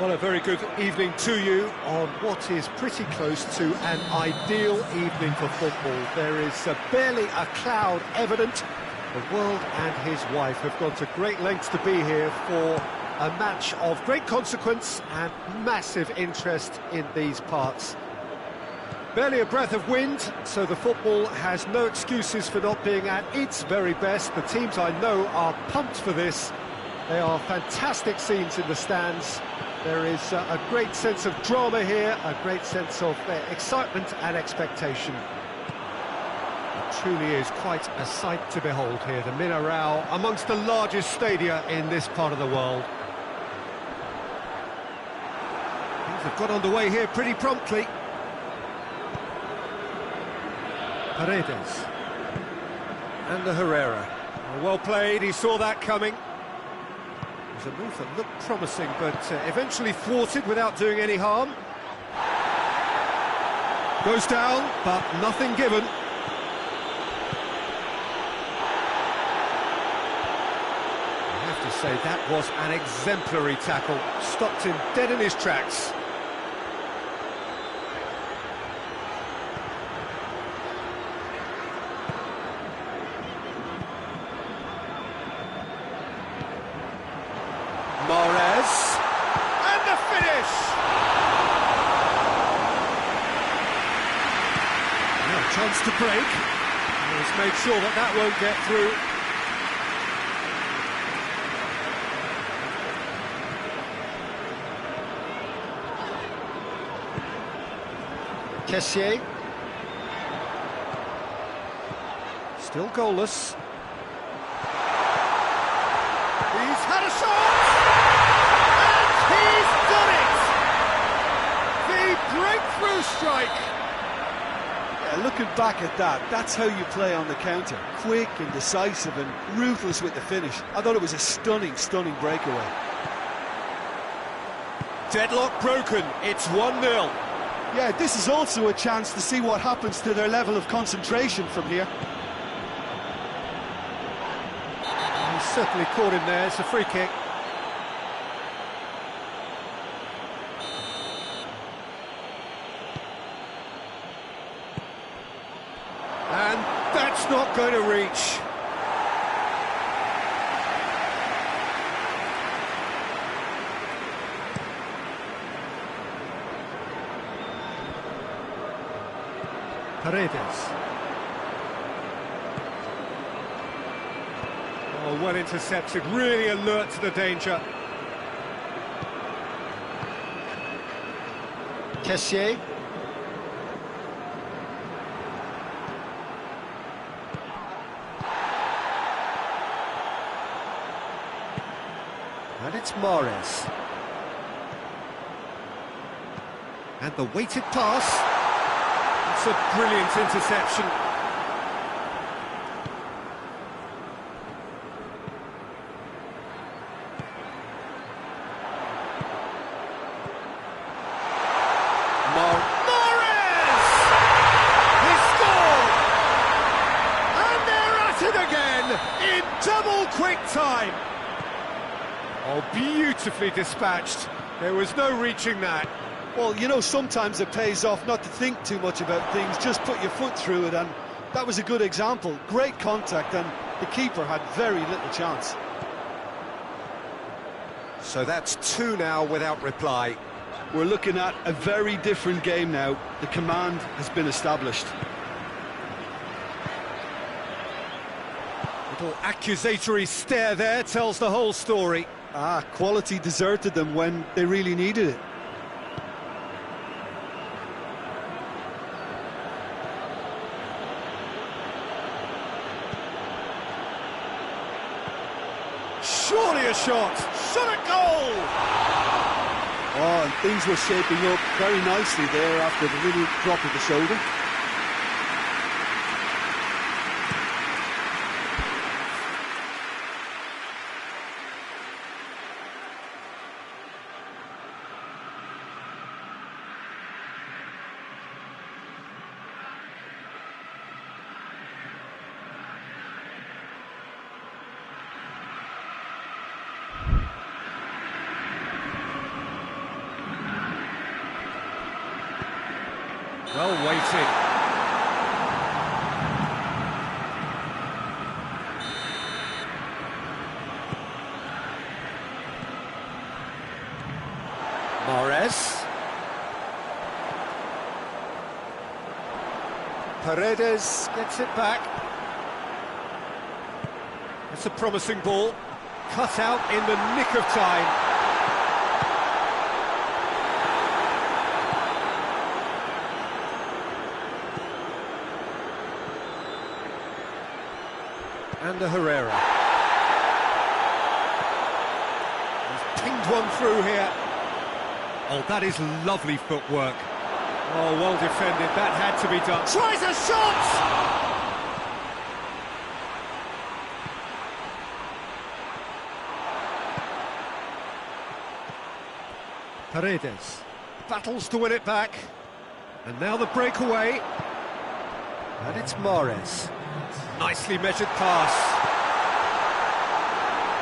Well, a very good evening to you on what is pretty close to an ideal evening for football. There is barely a cloud evident. The world and his wife have gone to great lengths to be here for a match of great consequence and massive interest in these parts. Barely a breath of wind, so the football has no excuses for not being at its very best. The teams I know are pumped for this. They are fantastic scenes in the stands. There is a great sense of drama here, a great sense of excitement and expectation. It truly is quite a sight to behold here, the Mineirão, amongst the largest stadia in this part of the world. Things have got underway here pretty promptly. Paredes. And the Herrera. Well played, he saw that coming. It was a move that looked promising, but eventually thwarted without doing any harm. Goes down, but nothing given. I have to say, that was an exemplary tackle. Stopped him dead in his tracks. Mahrez, and the finish! Now a chance to break. He's made sure that that won't get through. Kessié. Still goalless. He's had a shot! He's done it! The breakthrough strike! Yeah, looking back at that, that's how you play on the counter. Quick and decisive and ruthless with the finish. I thought it was a stunning, stunning breakaway. Deadlock broken, it's 1-0. Yeah, this is also a chance to see what happens to their level of concentration from here. He's certainly caught him there, it's a free kick. And that's not going to reach. Paredes. Oh, well intercepted, really alert to the danger. Kessié. And it's Mahrez. And the weighted pass. It's a brilliant interception. Mahrez! He scored! And they're at it again in double quick time. Oh, beautifully dispatched. There was no reaching that. Well, you know, sometimes it pays off not to think too much about things, just put your foot through it, and that was a good example. Great contact, and the keeper had very little chance. So that's 2 now without reply. We're looking at a very different game now. The command has been established. Little accusatory stare there tells the whole story. Quality deserted them when they really needed it. Surely a shot! Shot at goal! Oh, and things were shaping up very nicely there after the little drop of the shoulder. Well weighted. Mahrez. Paredes gets it back. It's a promising ball. Cut out in the nick of time. And the Herrera. He's pinged one through here. Oh, that is lovely footwork. Oh, well defended. That had to be done. Tries a shot! Paredes battles to win it back. And now the breakaway. And it's Mahrez. Nicely measured pass.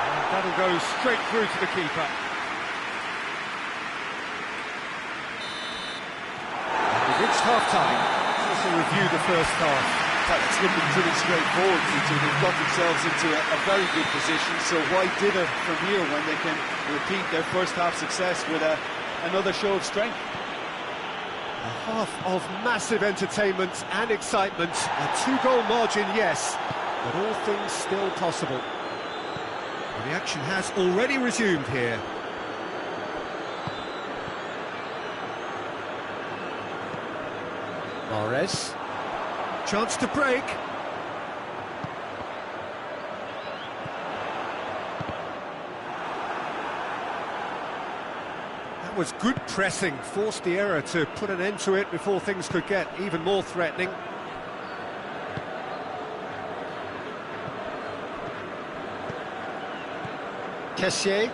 And that'll go straight through to the keeper. And we've reached half-time. Let's review the first half. It's looking pretty straightforward, Peter. They've got themselves into a very good position, so why dither from here when they can repeat their first half success with another show of strength? A half of massive entertainment and excitement. A two-goal margin, yes, but all things still possible. And the action has already resumed here. Mahrez. Chance to break. That was good pressing, forced the error to put an end to it before things could get even more threatening. Kessié.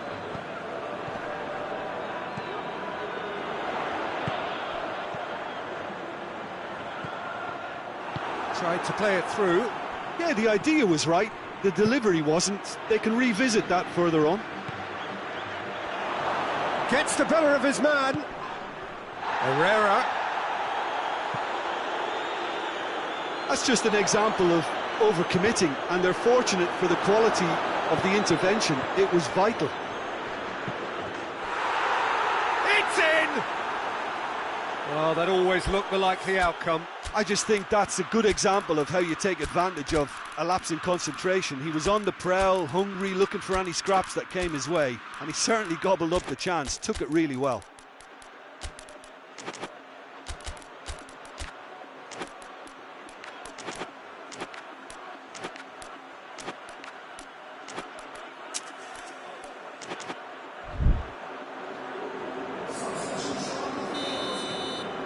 Tried to play it through. Yeah, the idea was right, the delivery wasn't. They can revisit that further on. Gets the better of his man. Herrera. That's just an example of overcommitting, and they're fortunate for the quality of the intervention. It was vital. It's in! Well, that always looked the likely outcome. I just think that's a good example of how you take advantage of a lapse in concentration. He was on the prowl, hungry, looking for any scraps that came his way, and he certainly gobbled up the chance, took it really well.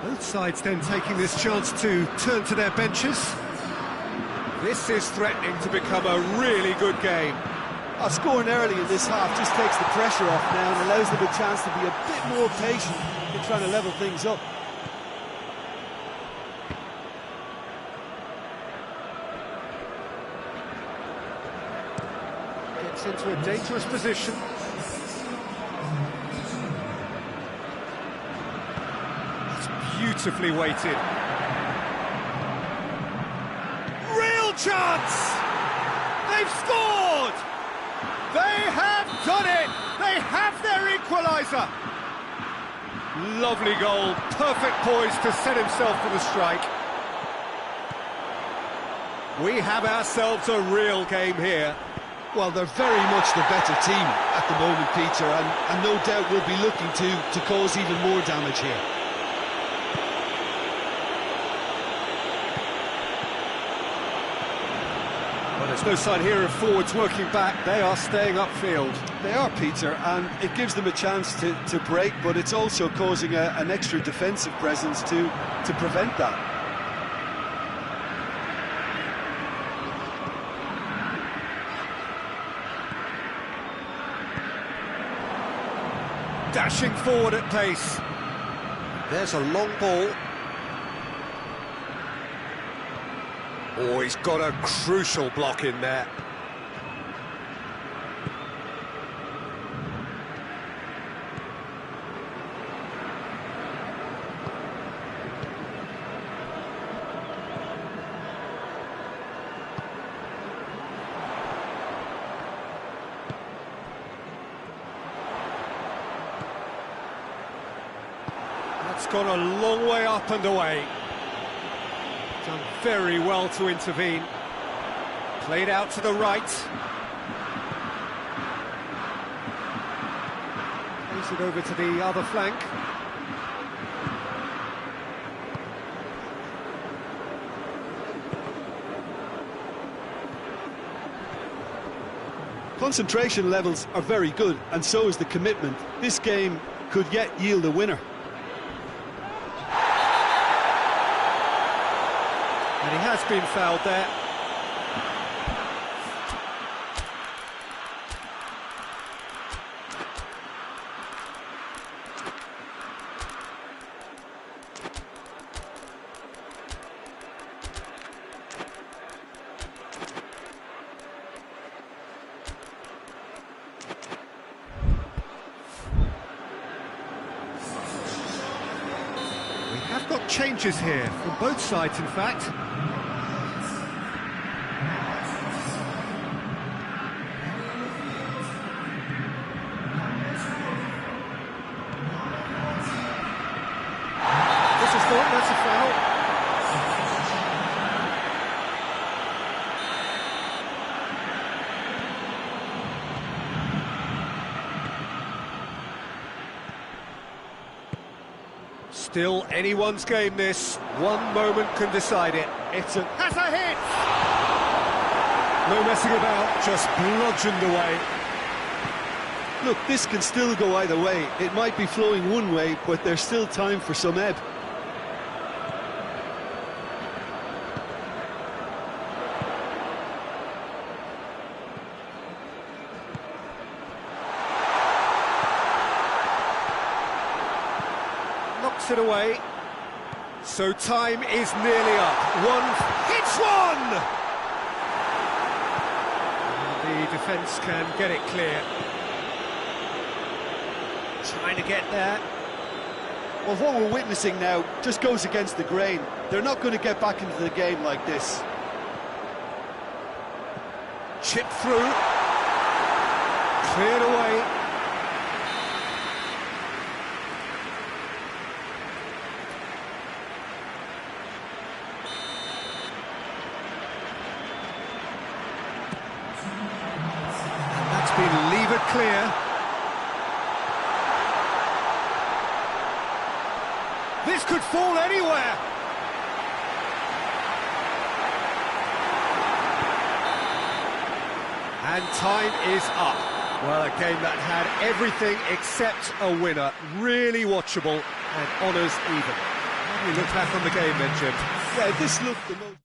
Both sides then taking this chance to turn to their benches. This is threatening to become a really good game. Scoring early in this half just takes the pressure off now and allows them a chance to be a bit more patient in trying to level things up. Gets into a dangerous position. Beautifully weighted. Real chance! They've scored! They have done it! They have their equaliser! Lovely goal, perfect poise to set himself for the strike. We have ourselves a real game here. Well, they're very much the better team at the moment, Peter, and no doubt will be looking to cause even more damage here. Well, there's no sign here of forwards working back. They are staying upfield. They are, Peter, and it gives them a chance to break, but it's also causing an extra defensive presence to prevent that. Dashing forward at pace. There's a long ball. Oh, he's got a crucial block in there. That's gone a long way up and away. Done very well to intervene. Played out to the right. Plays it over to the other flank. Concentration levels are very good, and so is the commitment. This game could yet yield a winner. And he has been fouled there. We have got changes here, from both sides in fact. This is not, that's a foul. Still anyone's game this. One moment can decide it. Has a hit! No messing about, just bludgeoned away. Look, this can still go either way. It might be flowing one way, but there's still time for some ebb. Knocks it away. So time is nearly up. Hits one! And the defence can get it clear. Trying to get there. Well, what we're witnessing now just goes against the grain. They're not going to get back into the game like this. Chip through. Cleared away. And that's been levered clear. This could fall anywhere. And time is up. Well, a game that had everything except a winner. Really watchable and honours even. How do you look back on the game then, Jim? Yeah, this looked the most...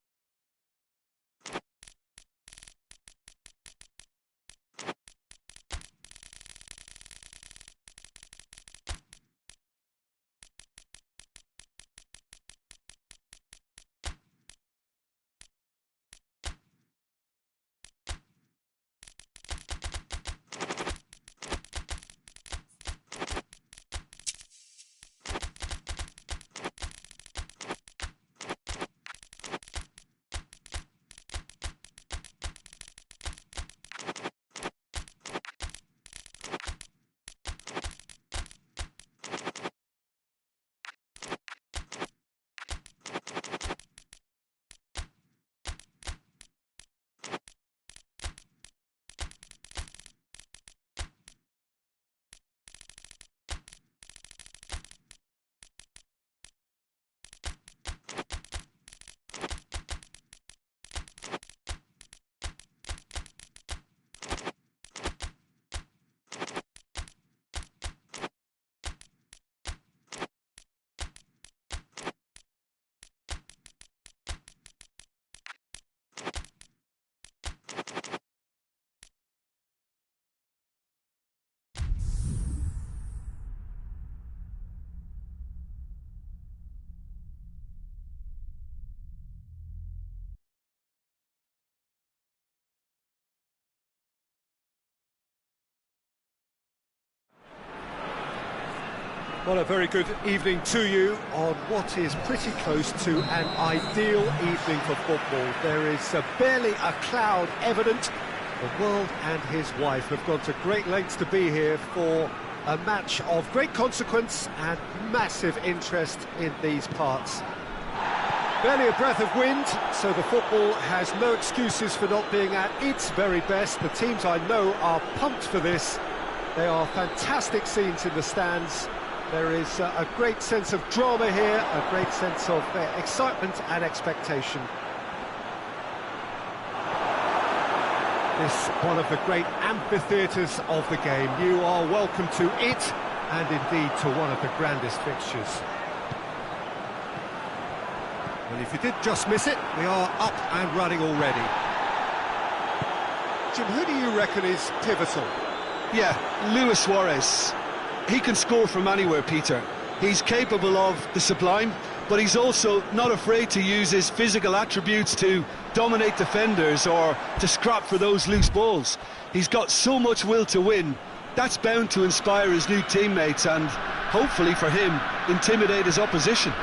Well, a very good evening to you on what is pretty close to an ideal evening for football. There is barely a cloud evident. The world and his wife have gone to great lengths to be here for A match of great consequence and massive interest in these parts. Barely a breath of wind, so the football has no excuses for not being at its very best. The teams I know are pumped for this. They are fantastic scenes in the stands. There is a great sense of drama here, a great sense of excitement and expectation. This one of the great amphitheatres of the game. You are welcome to it, and indeed to one of the grandest fixtures. And if you did just miss it, we are up and running already. Jim, who do you reckon is pivotal? Yeah, Luis Suarez. He can score from anywhere, Peter. He's capable of the sublime, but he's also not afraid to use his physical attributes to dominate defenders or to scrap for those loose balls. He's got so much will to win. That's bound to inspire his new teammates and, hopefully for him, intimidate his opposition.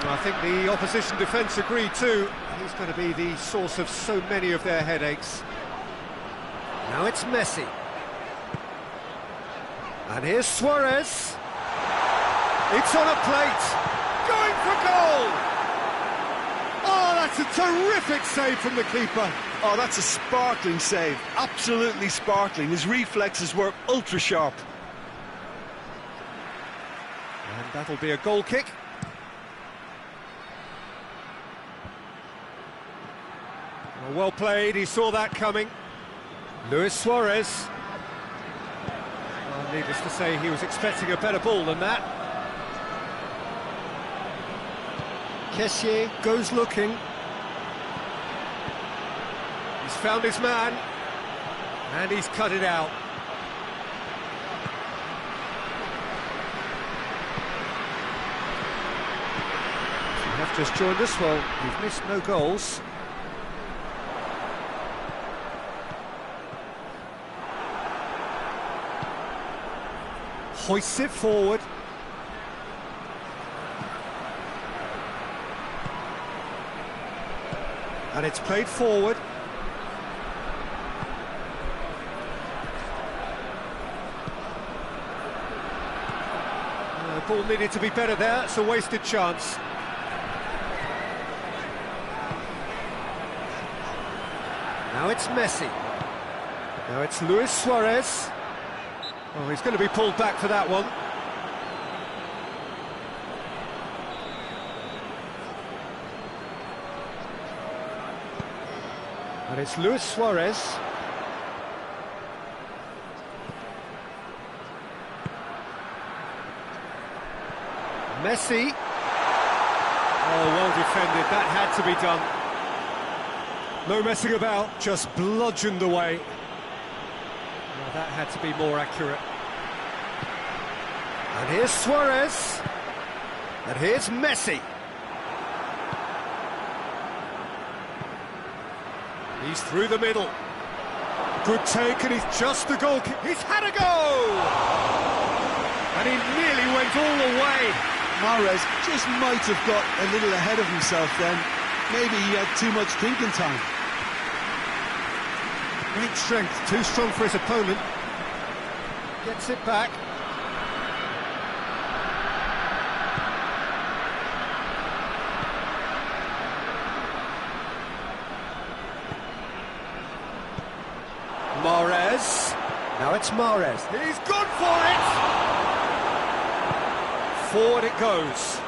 I think the opposition defence agree too. He's going to be the source of so many of their headaches. Now it's Messi. And here's Suarez. It's on a plate. Going for goal! Oh, that's a terrific save from the keeper. Oh, that's a sparkling save. Absolutely sparkling. His reflexes were ultra sharp. And that'll be a goal kick. Well played, he saw that coming. Luis Suarez. Well, needless to say, he was expecting a better ball than that. Kessié goes looking. He's found his man. And he's cut it out. If you have just joined us, well, we've missed no goals. Hoists it forward. And it's played forward. The ball needed to be better there. It's a wasted chance. Now it's Messi. Now it's Luis Suarez. Oh, he's going to be pulled back for that one. And it's Luis Suarez. Messi. Oh, well defended. That had to be done. No messing about, just bludgeoned away. Well, that had to be more accurate. And here's Suarez. And here's Messi. He's through the middle. Good take, and he's just the goal kick. He's had a go! And he nearly went all the way. Mahrez just might have got a little ahead of himself then. Maybe he had too much thinking time. Great strength, too strong for his opponent. Gets it back. Mahrez. Now it's Mahrez. He's gone for it! Forward it goes.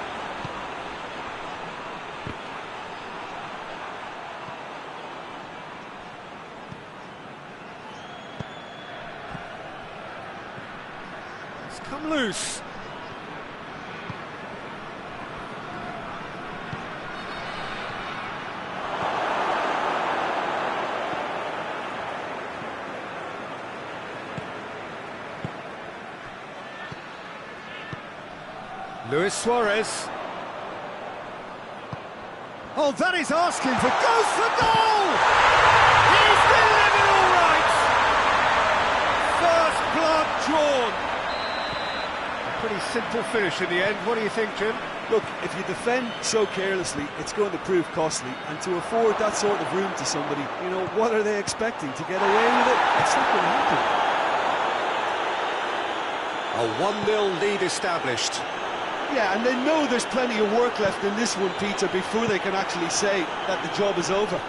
It's come loose. Luis Suarez. Oh, that is asking for... Goes for goal! He's delivered all right! First blood drawn. A pretty simple finish in the end. What do you think, Jim? Look, if you defend so carelessly, it's going to prove costly. And to afford that sort of room to somebody, you know, what are they expecting? To get away with it? It's not going to happen. A 1-0 lead established. Yeah, and they know there's plenty of work left in this one, Peter, before they can actually say that the job is over.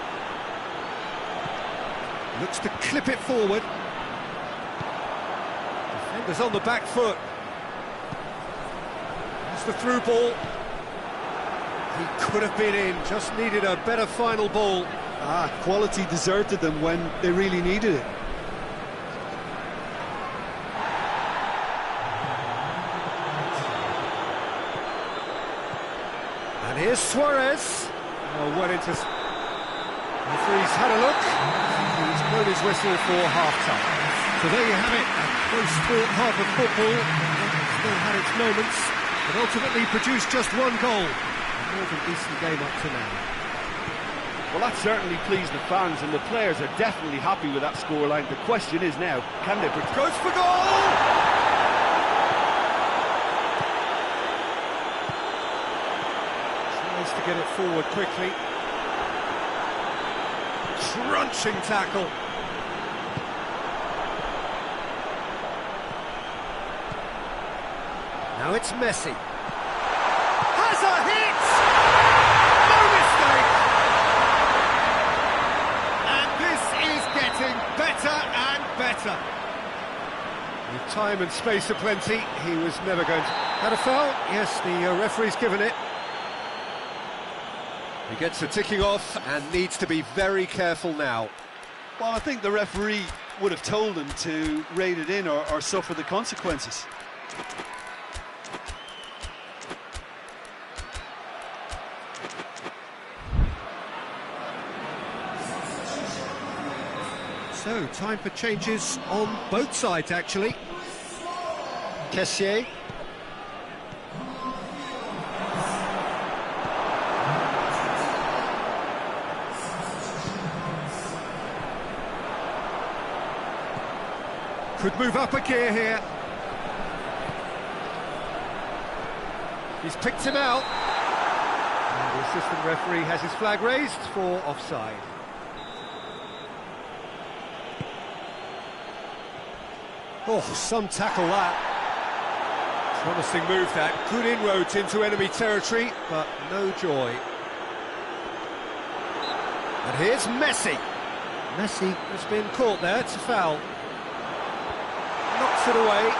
Looks to clip it forward. Defenders on the back foot. It's the through ball. He could have been in, just needed a better final ball. Quality deserted them when they really needed it. And here's Suarez. Oh, well into... The referee's had a look. He's blown his whistle for half-time. So there you have it, a close-fought half of football. It's still had its moments, but ultimately produced just one goal. A more than decent game up to now. Well, that certainly pleased the fans, and the players are definitely happy with that scoreline. The question is now, can they... Goes for goal! Tries to get it forward quickly. Crunching tackle. Now it's Messi. Has a hit! No mistake! And this is getting better and better. With time and space aplenty, he was never going to... Had a foul? Yes, the referee's given it. He gets the ticking off and needs to be very careful now. Well, I think the referee would have told him to rein it in or suffer the consequences. So, time for changes on both sides, actually. Kessié. Could move up a gear here. He's picked him out. And the assistant referee has his flag raised for offside. Oh, some tackle that. Promising move that. Good inroads into enemy territory, but no joy. And here's Messi. Messi has been caught there, it's a foul. Knocks it away.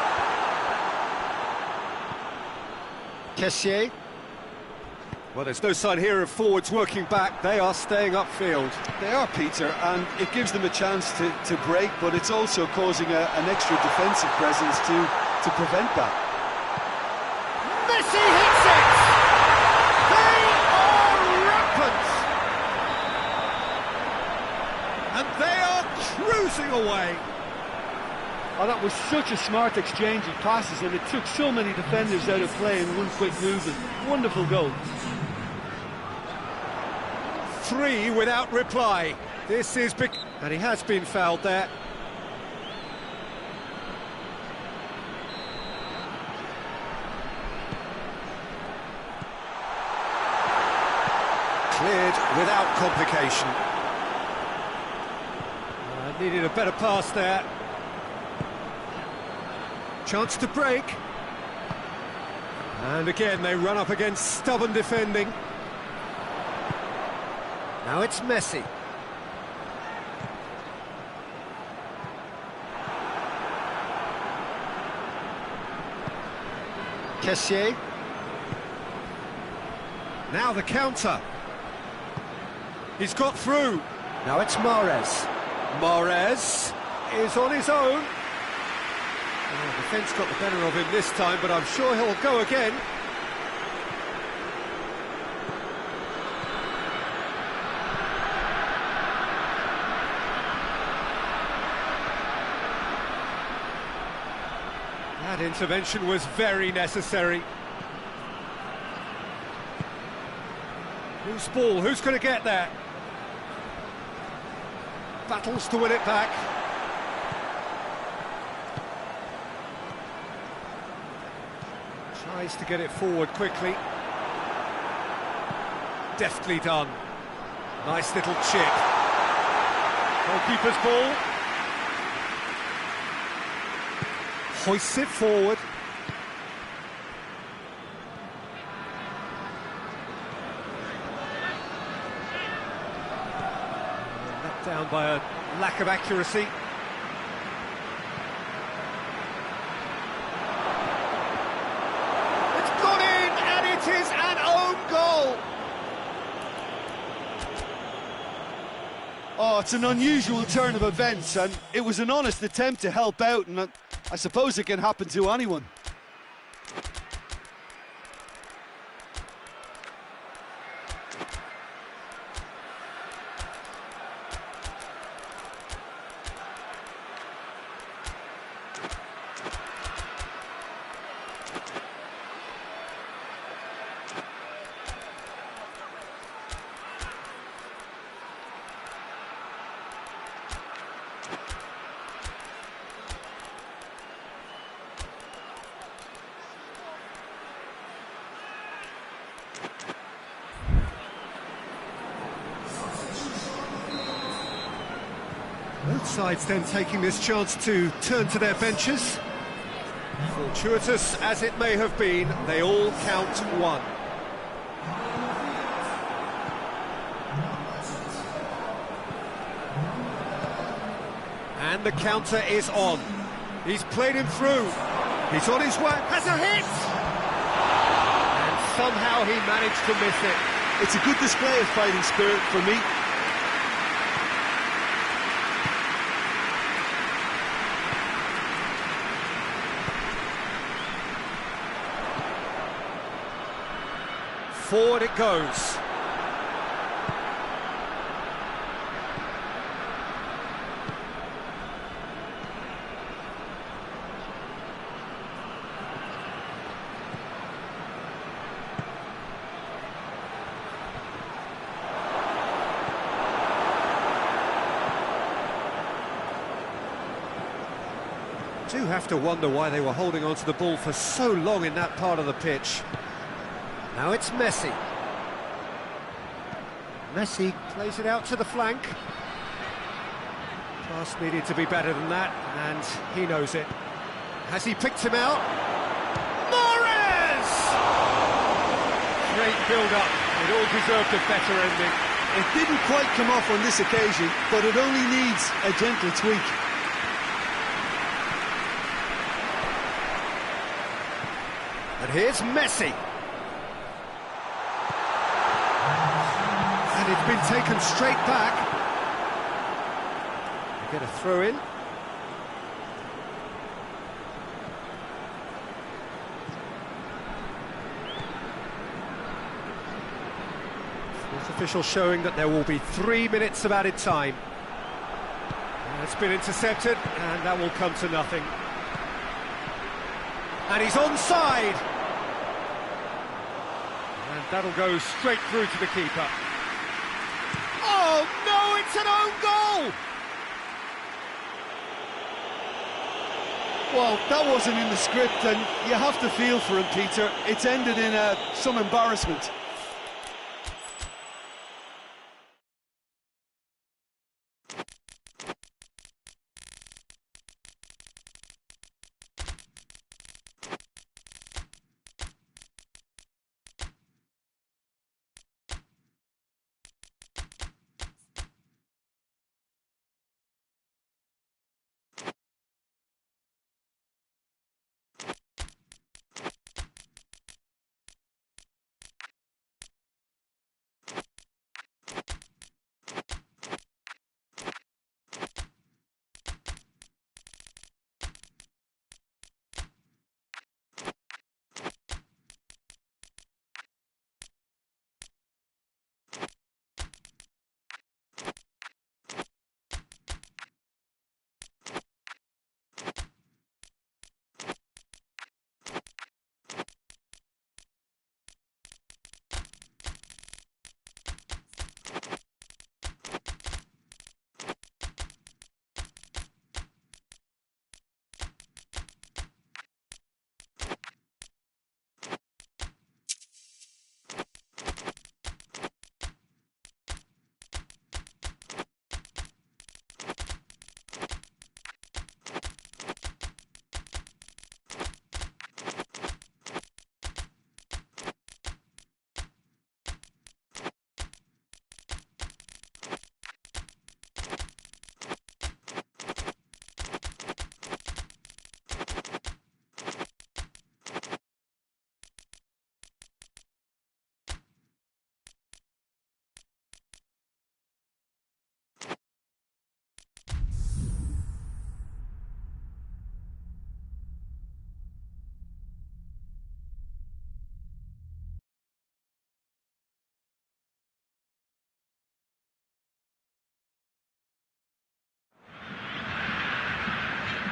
Kessié. Well, there's no sign here of forwards working back. They are staying upfield. They are, Peter, and it gives them a chance to break, but it's also causing an extra defensive presence to prevent that. Messi hits it! They are rampant! And they are cruising away. Oh, that was such a smart exchange of passes, and it took so many defenders out of play in one quick movement. Wonderful goal. 3 without reply. This is big, and he has been fouled there. Cleared without complication. Needed a better pass there. Chance to break. And again, they run up against stubborn defending. Now it's Messi. Kessié. Now the counter. He's got through. Now it's Mahrez. Mahrez is on his own. Oh, defence got the better of him this time, but I'm sure he'll go again. That intervention was very necessary. Whose ball? Who's going to get that? Battles to win it back. Tries to get it forward quickly. Deftly done. Nice little chip. Goalkeeper's ball. Hoists it forward. down by a lack of accuracy. It's gone in, and it is an own goal! Oh, it's an unusual turn of events, and it was an honest attempt to help out, and I suppose it can happen to anyone. Both sides then taking this chance to turn to their benches. Fortuitous as it may have been, they all count one. And the counter is on. He's played him through. He's on his way. Has a hit! And somehow he managed to miss it. It's a good display of fighting spirit for me. Forward it goes. Do have to wonder why they were holding on to the ball for so long in that part of the pitch. Now it's Messi. Messi plays it out to the flank. Pass needed to be better than that, and he knows it. Has he picked him out? Morris! Great build-up. It all deserved a better ending. It didn't quite come off on this occasion, but it only needs a gentle tweak. And here's Messi. And it's been taken straight back. They get a throw in. Fourth official showing that there will be 3 minutes of added time. And it's been intercepted, and that will come to nothing. And he's onside. And that'll go straight through to the keeper. Oh no, it's an own goal! Well, that wasn't in the script, and you have to feel for him, Peter. It's ended in some embarrassment.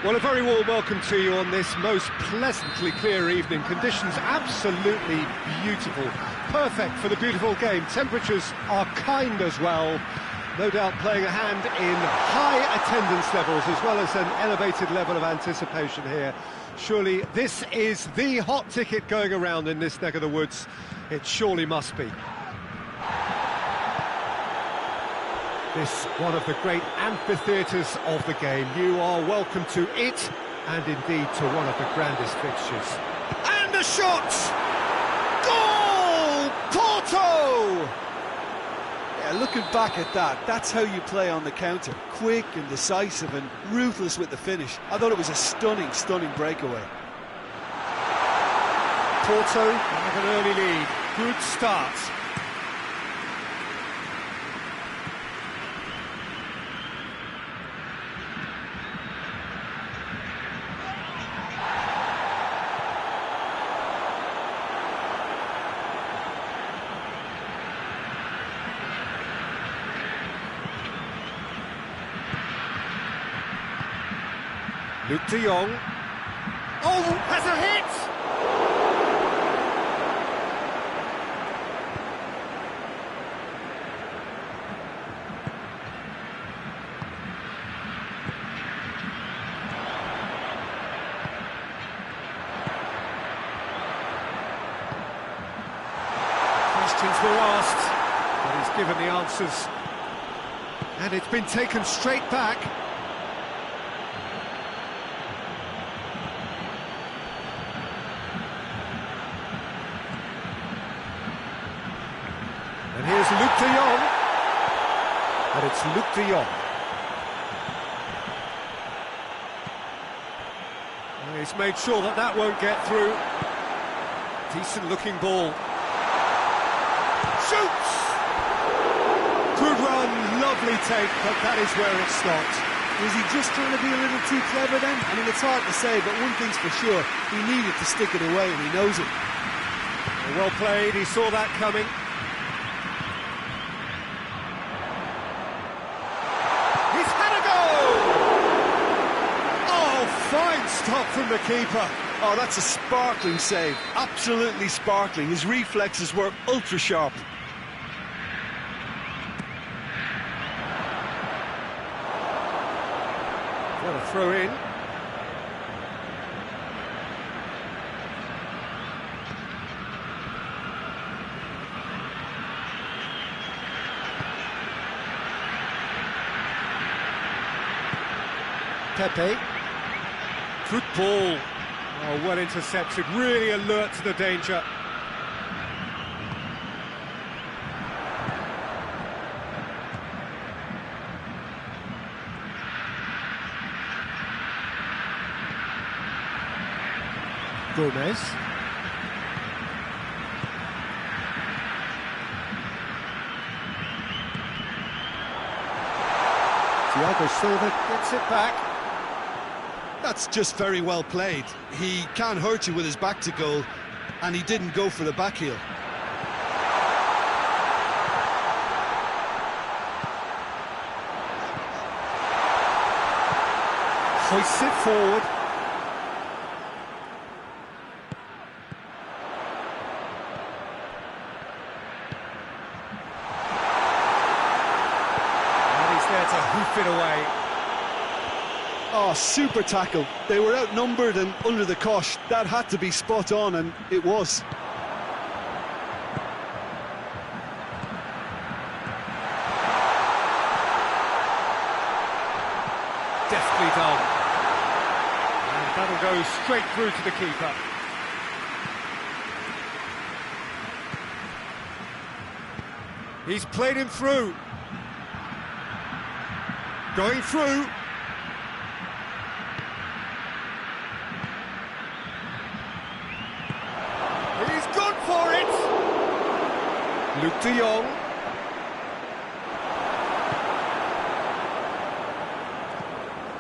Well, a very warm welcome to you on this most pleasantly clear evening. Conditions absolutely beautiful. Perfect for the beautiful game. Temperatures are kind as well. No doubt playing a hand in high attendance levels as well as an elevated level of anticipation here. Surely this is the hot ticket going around in this neck of the woods. It surely must be. This one of the great amphitheatres of the game. You are welcome to it, and indeed to one of the grandest fixtures. And a shot! Goal! Porto! Yeah, looking back at that, that's how you play on the counter. Quick and decisive and ruthless with the finish. I thought it was a stunning, stunning breakaway. Porto have an early lead. Good start. Luke de Jong. Oh, has a hit! Questions were asked, but he's given the answers. And it's been taken straight back. And here's Luke de Jong. And it's Luke de Jong. And he's made sure that that won't get through. Decent looking ball. Shoots! Good run, lovely take, but that is where it stopped. Was he just trying to be a little too clever then? I mean, it's hard to say, but one thing's for sure, he needed to stick it away and he knows it. Well played, he saw that coming. He's had a goal! Oh, fine stop from the keeper. Oh, that's a sparkling save, absolutely sparkling. His reflexes were ultra sharp. What a throw in. Pepe. Good ball. Oh, well intercepted, really alert to the danger. Gomez. Thiago Silva gets it back. That's just very well played. He can hurt you with his back to goal, and he didn't go for the back heel. Hoists it forward. And he's there to hoof it away. Oh, super tackle. They were outnumbered and under the cosh. That had to be spot on, and it was. Deftly done. And that'll go straight through to the keeper. He's played him through. Going through. He's gone for it! Luke de Jong.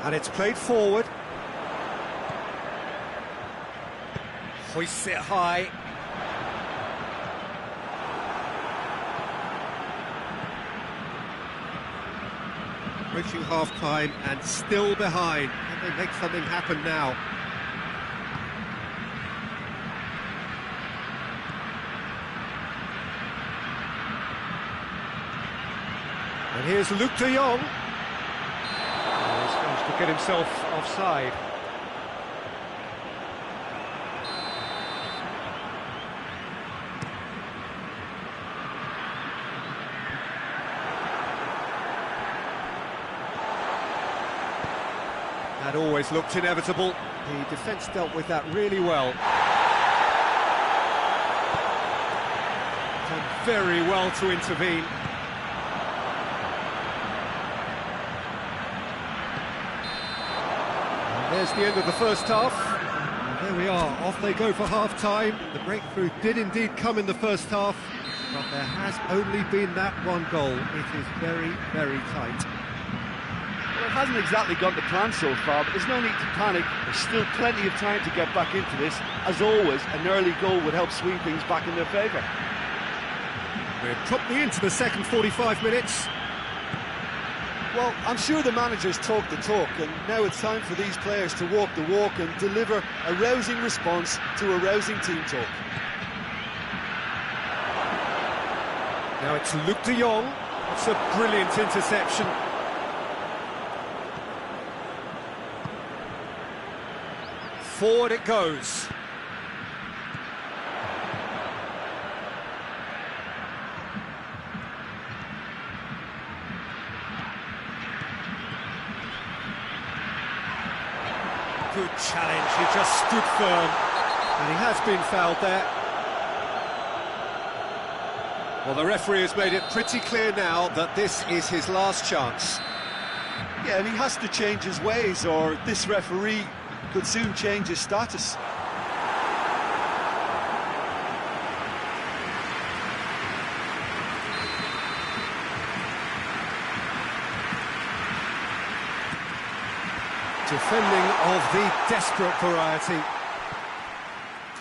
And it's played forward. Hoists it high. Approaching half-time and still behind. Can they make something happen now? And here's Luke de Jong. He's managed to get himself offside. That always looked inevitable. The defence dealt with that really well. Done very well to intervene. And there's the end of the first half. And there we are, off they go for half-time. The breakthrough did indeed come in the first half, but there has only been that one goal. It is very, very tight. Well, it hasn't exactly gone to plan so far, but there's no need to panic. There's still plenty of time to get back into this. As always, an early goal would help swing things back in their favour. We're promptly into the second 45 minutes. Well, I'm sure the managers talk the talk, and now it's time for these players to walk the walk and deliver a rousing response to a rousing team talk. Now it's Luke de Jong. It's a brilliant interception. Forward it goes. Good challenge, he just stood firm. And he has been fouled there. Well, the referee has made it pretty clear now that this is his last chance. Yeah, and he has to change his ways, or this referee could soon change his status. Defending of the desperate variety.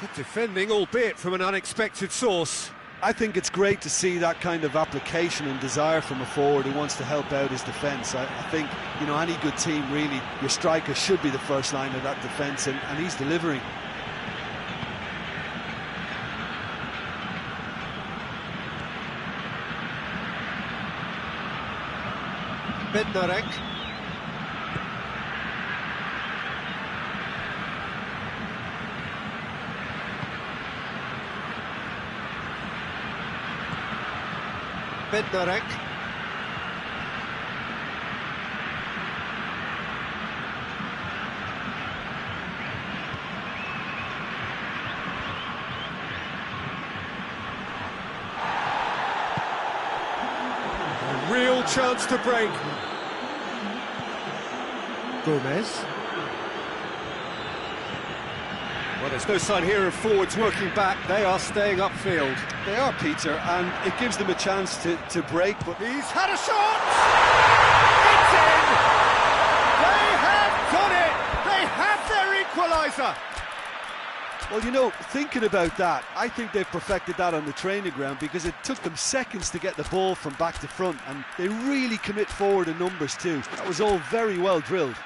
Good defending, albeit from an unexpected source. I think it's great to see that kind of application and desire from a forward who wants to help out his defence. I think, you know, any good team, really, your striker should be the first line of that defence, and he's delivering. Bednarek. Bednarek. A real chance to break. Gomez. Well, there's no sign here of forwards working back. They are staying upfield. They are, Peter, and it gives them a chance to break, but He's had a shot! It's in! They have done it! They have their equaliser! well, you know, thinking about that, I think they've perfected that on the training ground, because it took them seconds to get the ball from back to front, and they really commit forward in numbers too. That was all very well drilled.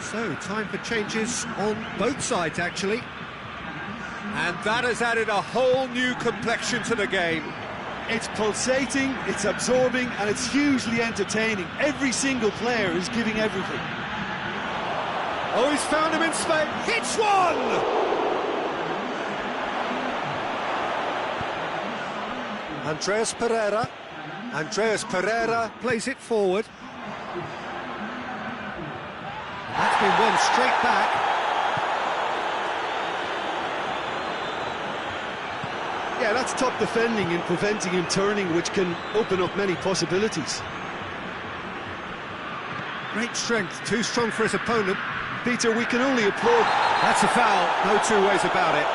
So, time for changes on both sides, actually. And that has added a whole new complexion to the game. It's pulsating, it's absorbing, and it's hugely entertaining. Every single player is giving everything. Oh, he's found him in space. Hits one! Andreas Pereira. Andreas Pereira plays it forward. That's been won straight back. Yeah, that's top defending and preventing him turning, which can open up many possibilities. Great strength, too strong for his opponent. Peter, we can only applaud That's a foul, no two ways about it.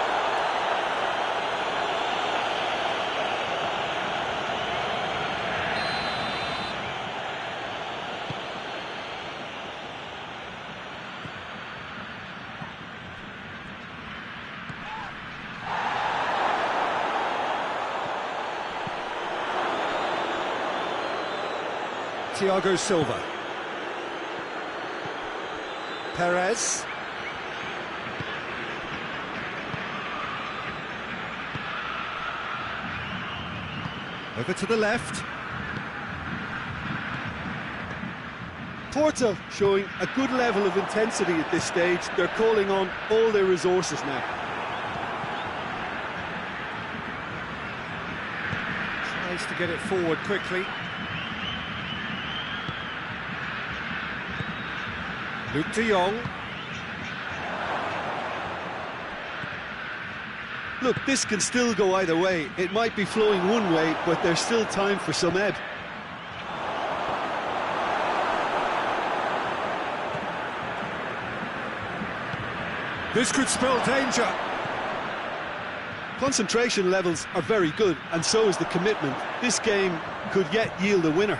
Thiago Silva. Perez. Over to the left. Porto showing a good level of intensity at this stage. They're calling on all their resources now. Tries to get it forward quickly. Luke de Jong. Look, this can still go either way. It might be flowing one way, but there's still time for some ebb. This could spell danger. Concentration levels are very good, and so is the commitment. This game could yet yield a winner.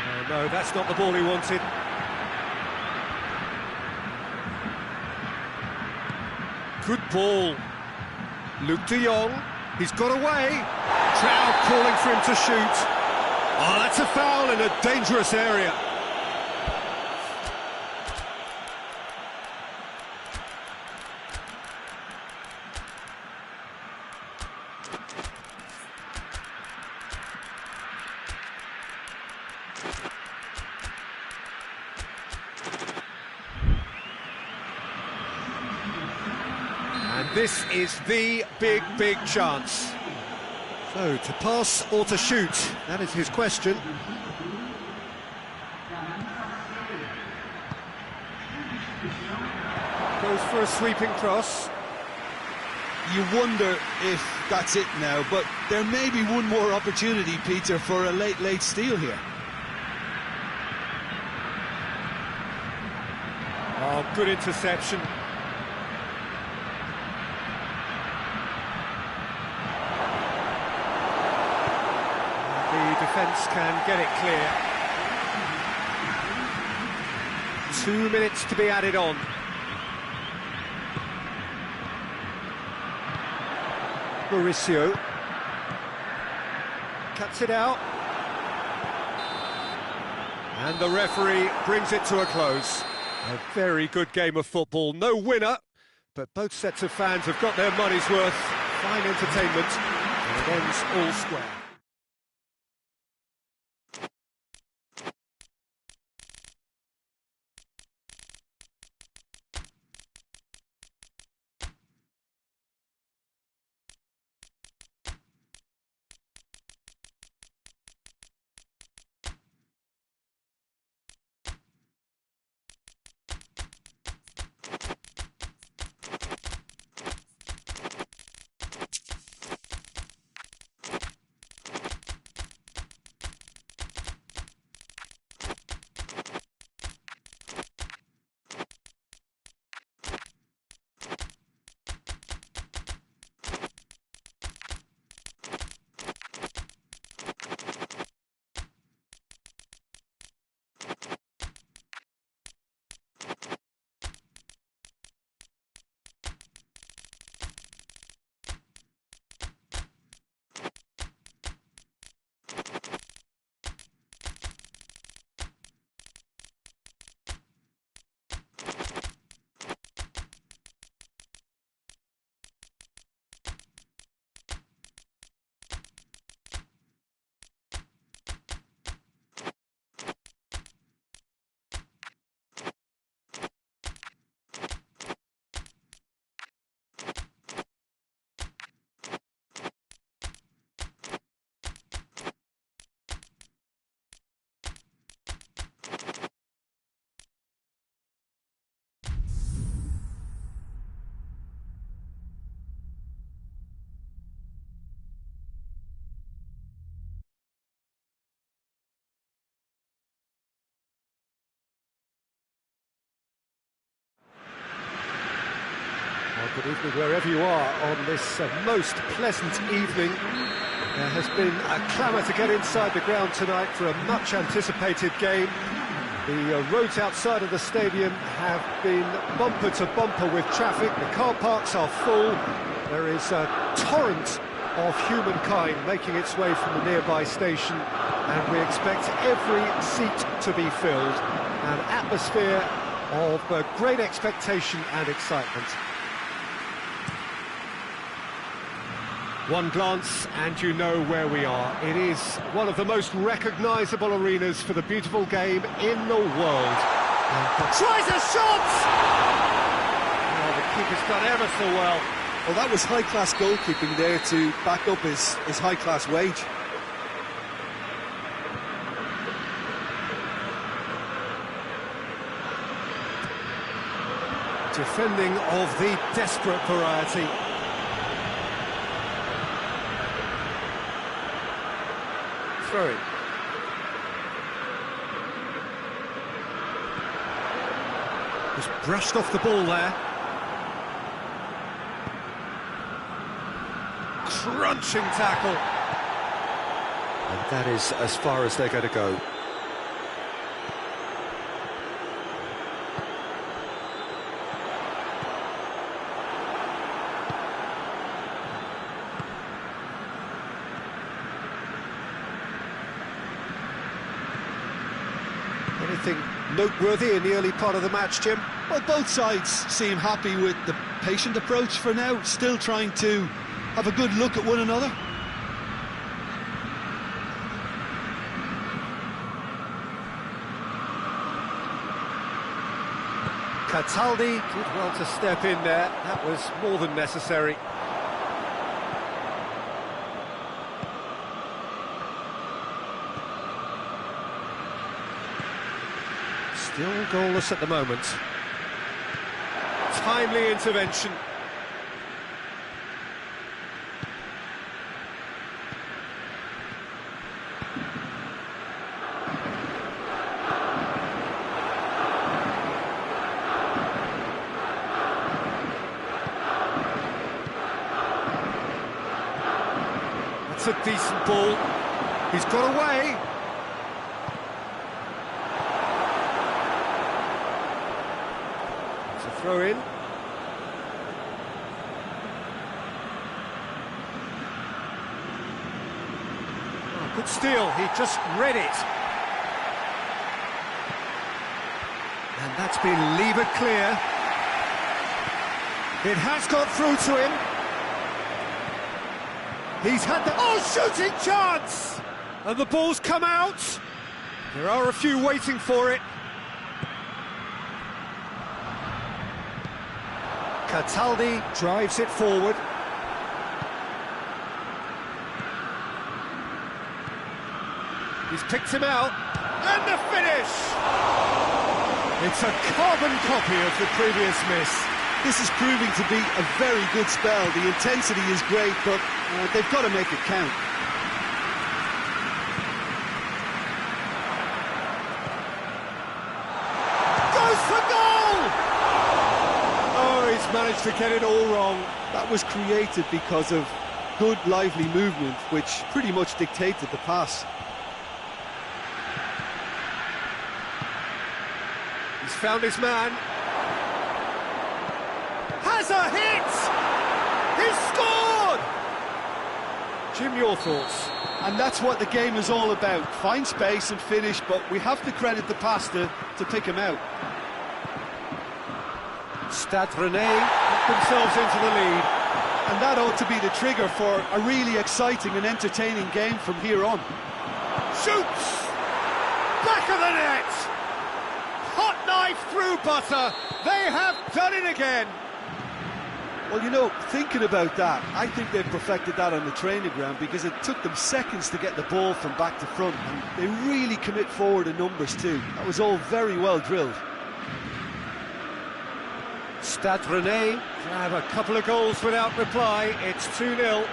Oh, no, that's not the ball he wanted. Good ball. Luke de Jong. He's got away. Crowd calling for him to shoot. Oh, that's a foul in a dangerous area. And this is the big chance. So, to pass or to shoot, that is his question. Goes for a sweeping cross. You wonder if that's it now, but there may be one more opportunity, Peter, for a late steal here. Oh, good interception. The defence can get it clear. 2 minutes to be added on. Mauricio cuts it out, and the referee brings it to a close. A very good game of football. No winner, but both sets of fans have got their money's worth. Fine entertainment, and it ends all square. Good evening wherever you are on this most pleasant evening. There has been a clamour to get inside the ground tonight for a much-anticipated game. The roads outside of the stadium have been bumper to bumper with traffic. The car parks are full. There is a torrent of humankind making its way from the nearby station, and we expect every seat to be filled. An atmosphere of great expectation and excitement. One glance and you know where we are. It is one of the most recognisable arenas for the beautiful game in the world. Tries a shot! Oh, the keeper's done ever so well. Well, that was high-class goalkeeping there to back up his high-class wage. Defending of the desperate variety. Throw-in. Just brushed off the ball there. Crunching tackle. And that is as far as they're going to go. Anything noteworthy in the early part of the match, Jim? Well, both sides seem happy with the patient approach for now, still trying to have a good look at one another. Cataldi did well to step in there. That was more than necessary. Still goalless at the moment. Timely intervention. That's a decent ball. He's got away. Throw in. Oh, good steal, he just read it. And that's been levered clear. It has got through to him. He's had the... Oh, shooting chance! And the ball's come out. There are a few waiting for it. Cataldi drives it forward. He's picked him out. And the finish! It's a carbon copy of the previous miss. This is proving to be a very good spell. The intensity is great, but they've got to make it count. Goes for goal! Oh, he's managed to get it all wrong. That was created because of good, lively movement, which pretty much dictated the pass. He's found his man. Has a hit! He's scored! Jim, your thoughts? And that's what the game is all about. Find space and finish, but we have to credit the pass to pick him out. Stade Rennais put themselves into the lead. And that ought to be the trigger for a really exciting and entertaining game from here on. Shoots! Back of the net! Hot knife through butter. They have done it again. Well, you know, thinking about that, I think they've perfected that on the training ground because it took them seconds to get the ball from back to front, and they really commit forward in numbers too. That was all very well drilled. Stade Rennais have a couple of goals without reply. It's 2-0.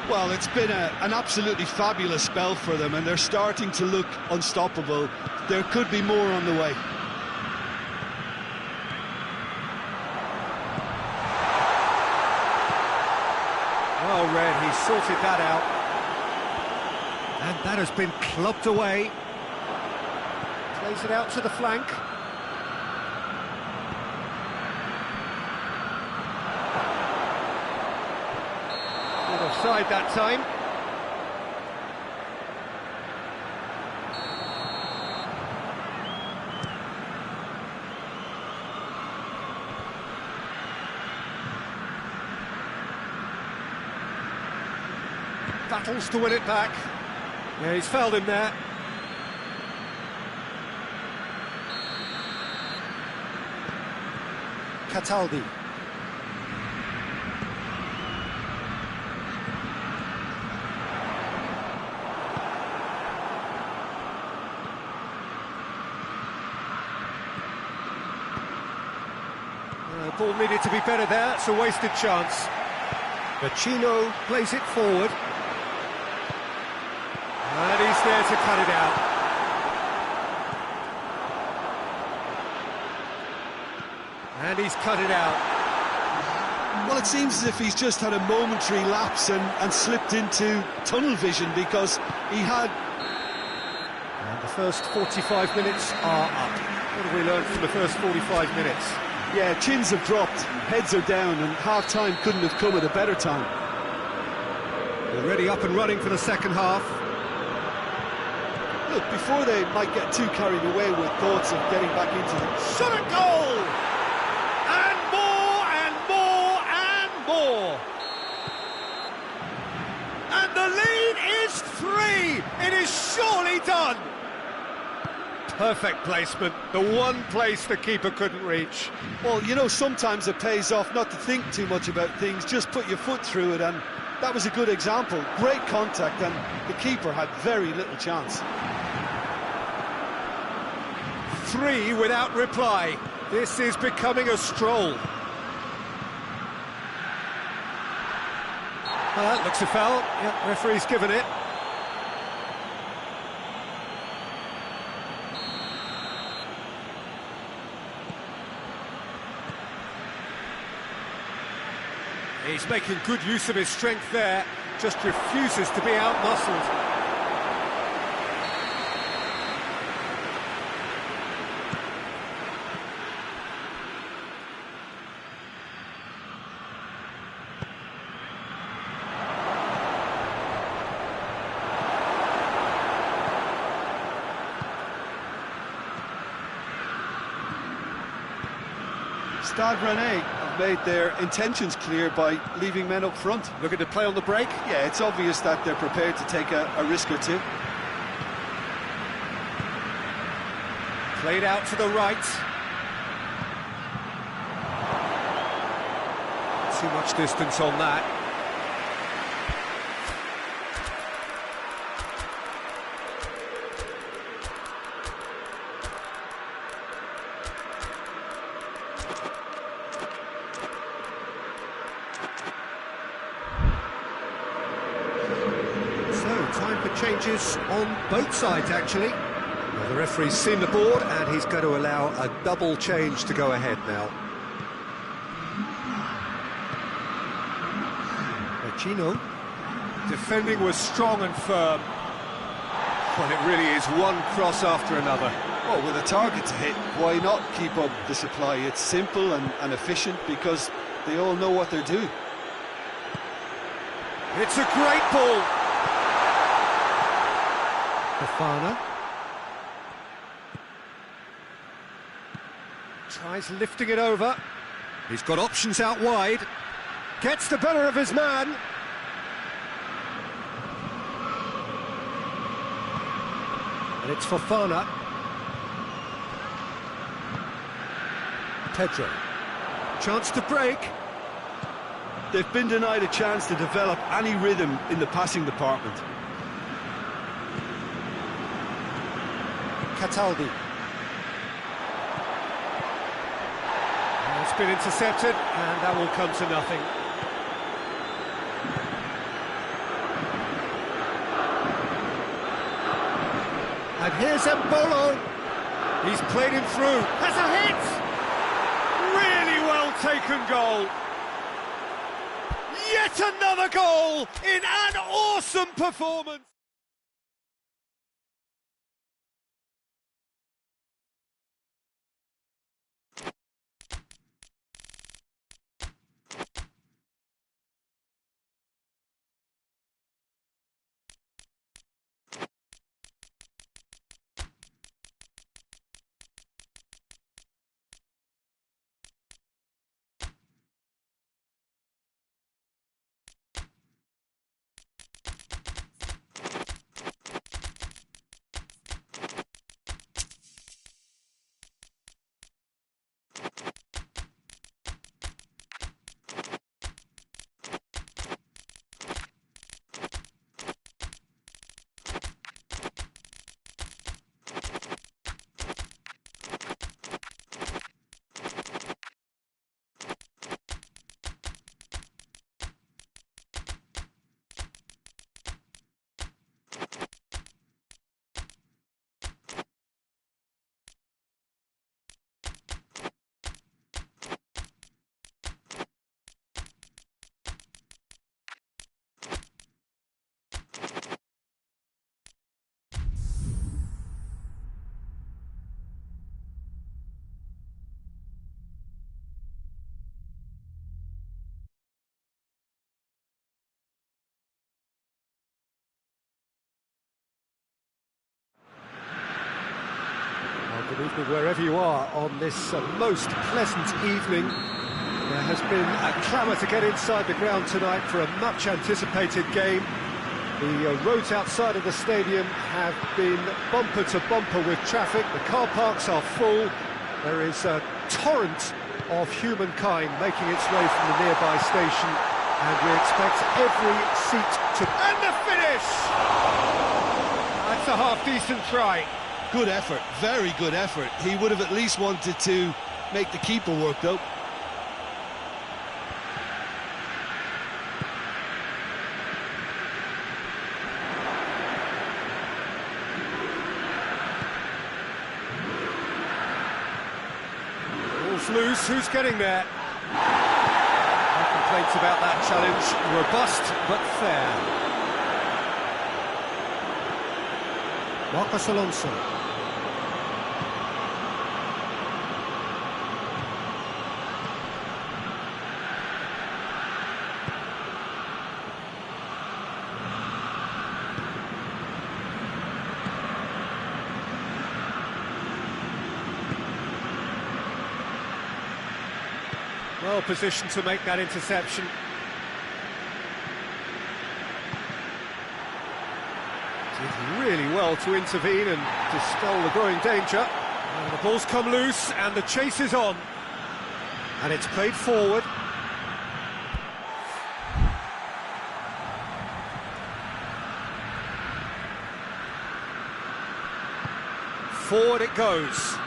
Well, it's been an absolutely fabulous spell for them, and they're starting to look unstoppable. There could be more on the way. read, he sorted that out. And that has been clubbed away. Plays it out to the flank. Good offside that time. Battles to win it back. Yeah, he's fouled him there. Cataldi. Ball needed to be better there, it's a wasted chance. Vecino plays it forward. And he's there to cut it out. And he's cut it out. Well, it seems as if he's just had a momentary lapse and slipped into tunnel vision, because he had... And the first 45 minutes are up. What have we learned from the first 45 minutes? Yeah, chins have dropped, heads are down, and half-time couldn't have come at a better time. Already up and running for the second half. Look, before they might get too carried away with thoughts of getting back into the... Shot at goal! And more, and more, and more! And the lead is 3! It is surely done! Perfect placement, the one place the keeper couldn't reach. Well, you know, sometimes it pays off not to think too much about things, just put your foot through it, and that was a good example. Great contact, and the keeper had very little chance. 3 without reply. This is becoming a stroll. That looks a foul. Yeah, referee's given it. He's making good use of his strength there, just refuses to be out-muscled. Stade Rennais have made their intentions clear by leaving men up front. Looking to play on the break? Yeah, it's obvious that they're prepared to take a risk or two. Played out to the right. Too much distance on that. Time for changes on both sides, actually. Well, the referee's seen the board, and he's going to allow a double change to go ahead now. Vecino. Defending was strong and firm. Well, it really is one cross after another. Well, with a target to hit, why not keep up the supply? It's simple and efficient, because they all know what they're doing. It's a great ball. Fofana tries lifting it over. He's got options out wide. Gets the better of his man. And it's Fofana. Pedro. Chance to break. They've been denied a chance to develop any rhythm in the passing department. Cataldi. It's been intercepted, and that will come to nothing. And here's Embolo. He's played him through. Has a hit! Really well taken goal. yet another goal in an awesome performance. Good evening wherever you are on this most pleasant evening. There has been a clamour to get inside the ground tonight for a much anticipated game. The roads outside of the stadium have been bumper to bumper with traffic. The car parks are full. There is a torrent of humankind making its way from the nearby station, and we expect every seat to... And the finish! That's a half-decent try. Good effort, very good effort. He would have at least wanted to make the keeper work, though. Ball's loose, who's getting there? No complaints about that challenge. Robust, but fair. Marcos Alonso. Well positioned to make that interception. Did really well to intervene and dispel the growing danger. And the ball's come loose and the chase is on. And it's played forward. Forward it goes.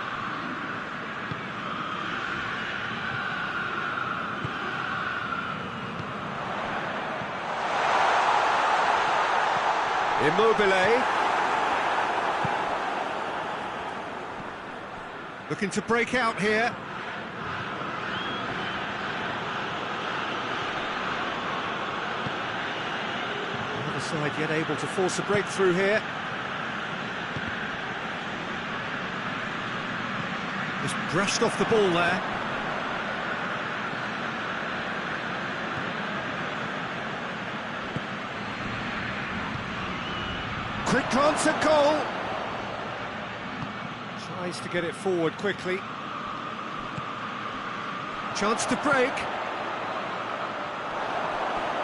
Immobile. Looking to break out here. The other side yet able to force a breakthrough here. Just brushed off the ball there. Quick glance at goal. Tries to get it forward quickly. Chance to break.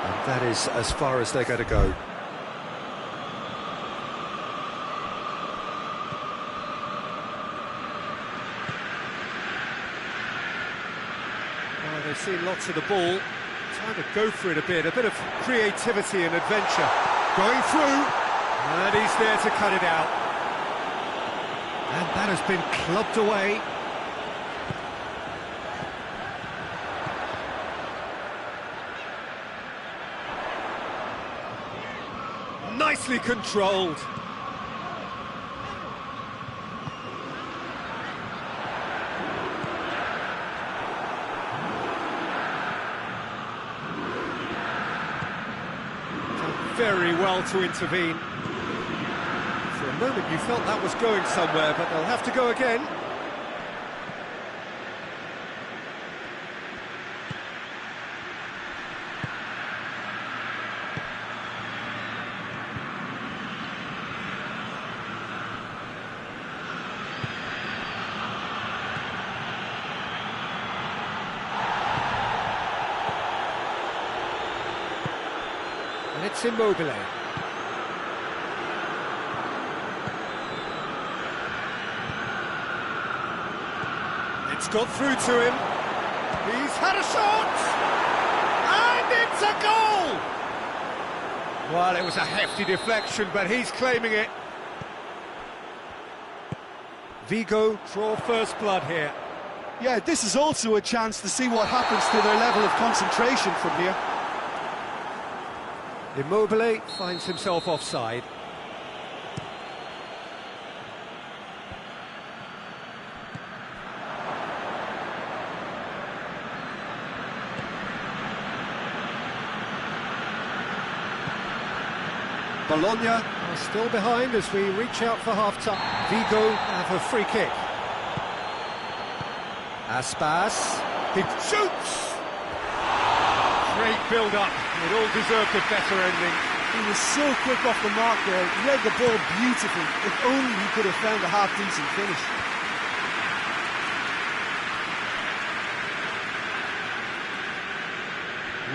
And that is as far as they're going to go. Well, they've seen lots of the ball. Trying to go for it a bit of creativity and adventure. Going through. And he's there to cut it out. And that has been clubbed away. Nicely controlled. very well to intervene. For a moment you felt that was going somewhere, but they'll have to go again. And it's Immobile. It's got through to him. He's had a shot! And it's a goal! Well, it was a hefty deflection, but he's claiming it. Vigo draw first blood here. Yeah, this is also a chance to see what happens to their level of concentration from here. Immobile finds himself offside. Bologna are still behind as we reach out for half-time. Vigo have a free kick. Aspas, he shoots! Great build-up, it all deserved a better ending. He was so quick off the mark there, he read the ball beautifully. If only he could have found a half-decent finish.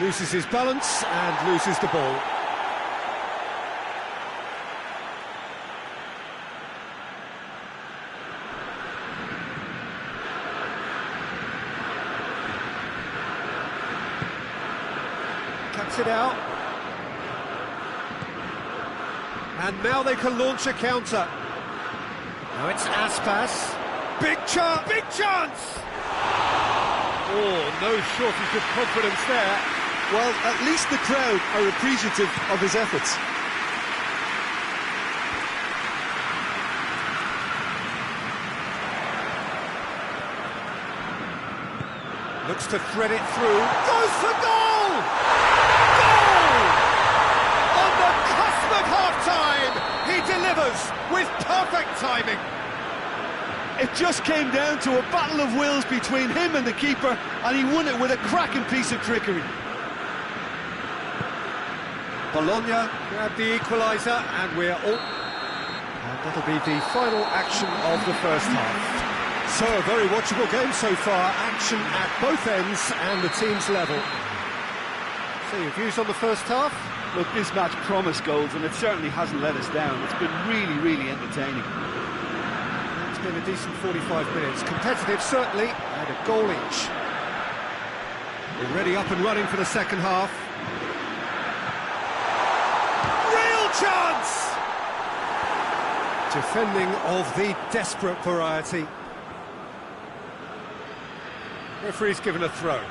Loses his balance and loses the ball. Cuts it out. And now they can launch a counter. Now it's Aspas. Big chance! Big chance! Oh, no shortage of confidence there. Well, at least the crowd are appreciative of his efforts. Looks to thread it through. Goes for goal! Goal! On the cusp of half-time, he delivers with perfect timing. It just came down to a battle of wills between him and the keeper, and he won it with a cracking piece of trickery. Bologna grab the equaliser, and we're all... And that'll be the final action of the first half. So, a very watchable game so far. Action at both ends and the team's level. So, your views on the first half? Look, this match promised goals, and it certainly hasn't let us down. It's been really, really entertaining. It's been a decent 45 minutes. Competitive, certainly, and a goal each. Already up and running for the second half. Chance! Defending of the desperate variety. Referee's given a throw.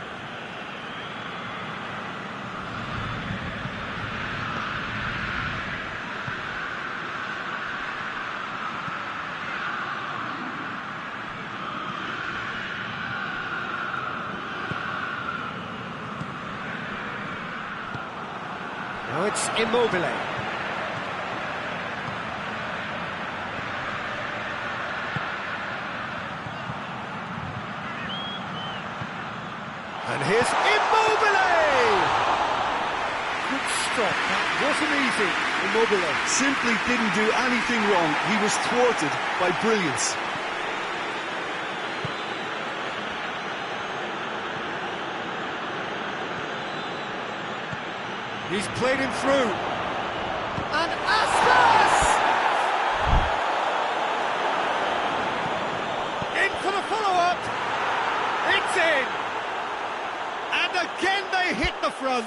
Now it's Immobile. And here's Immobile! Good stop, that wasn't easy. Immobile simply didn't do anything wrong. He was thwarted by brilliance. He's played him through. And Aspas! In for the follow-up. It's in. And again they hit the front.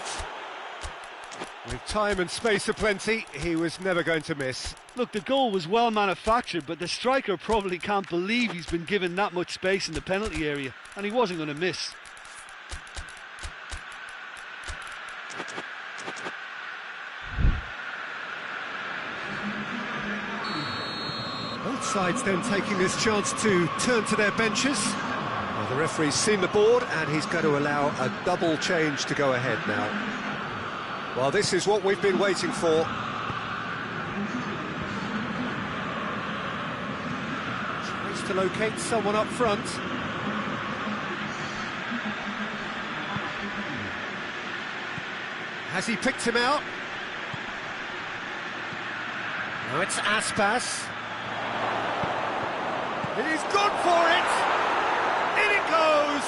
With time and space aplenty, he was never going to miss. Look, the goal was well manufactured, but the striker probably can't believe he's been given that much space in the penalty area, and he wasn't going to miss. Both sides then taking this chance to turn to their benches. Well, the referee's seen the board and he's going to allow a double change to go ahead now. Well, this is what we've been waiting for. Tries to locate someone up front. Has he picked him out? Now it's Aspas. He's gone for it! In it goes!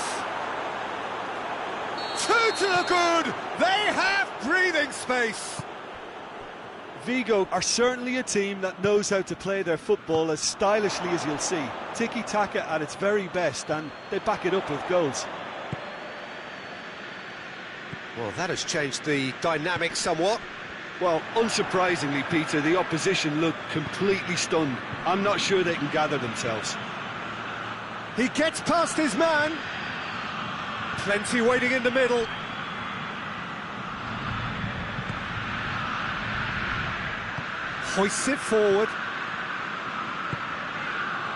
Two to the good! They have breathing space! Vigo are certainly a team that knows how to play their football as stylishly as you'll see. Tiki-taka at its very best, and they back it up with goals. Well, that has changed the dynamic somewhat. Well, unsurprisingly, Peter, the opposition look completely stunned. I'm not sure they can gather themselves. He gets past his man. Plenty waiting in the middle. Hoists it forward.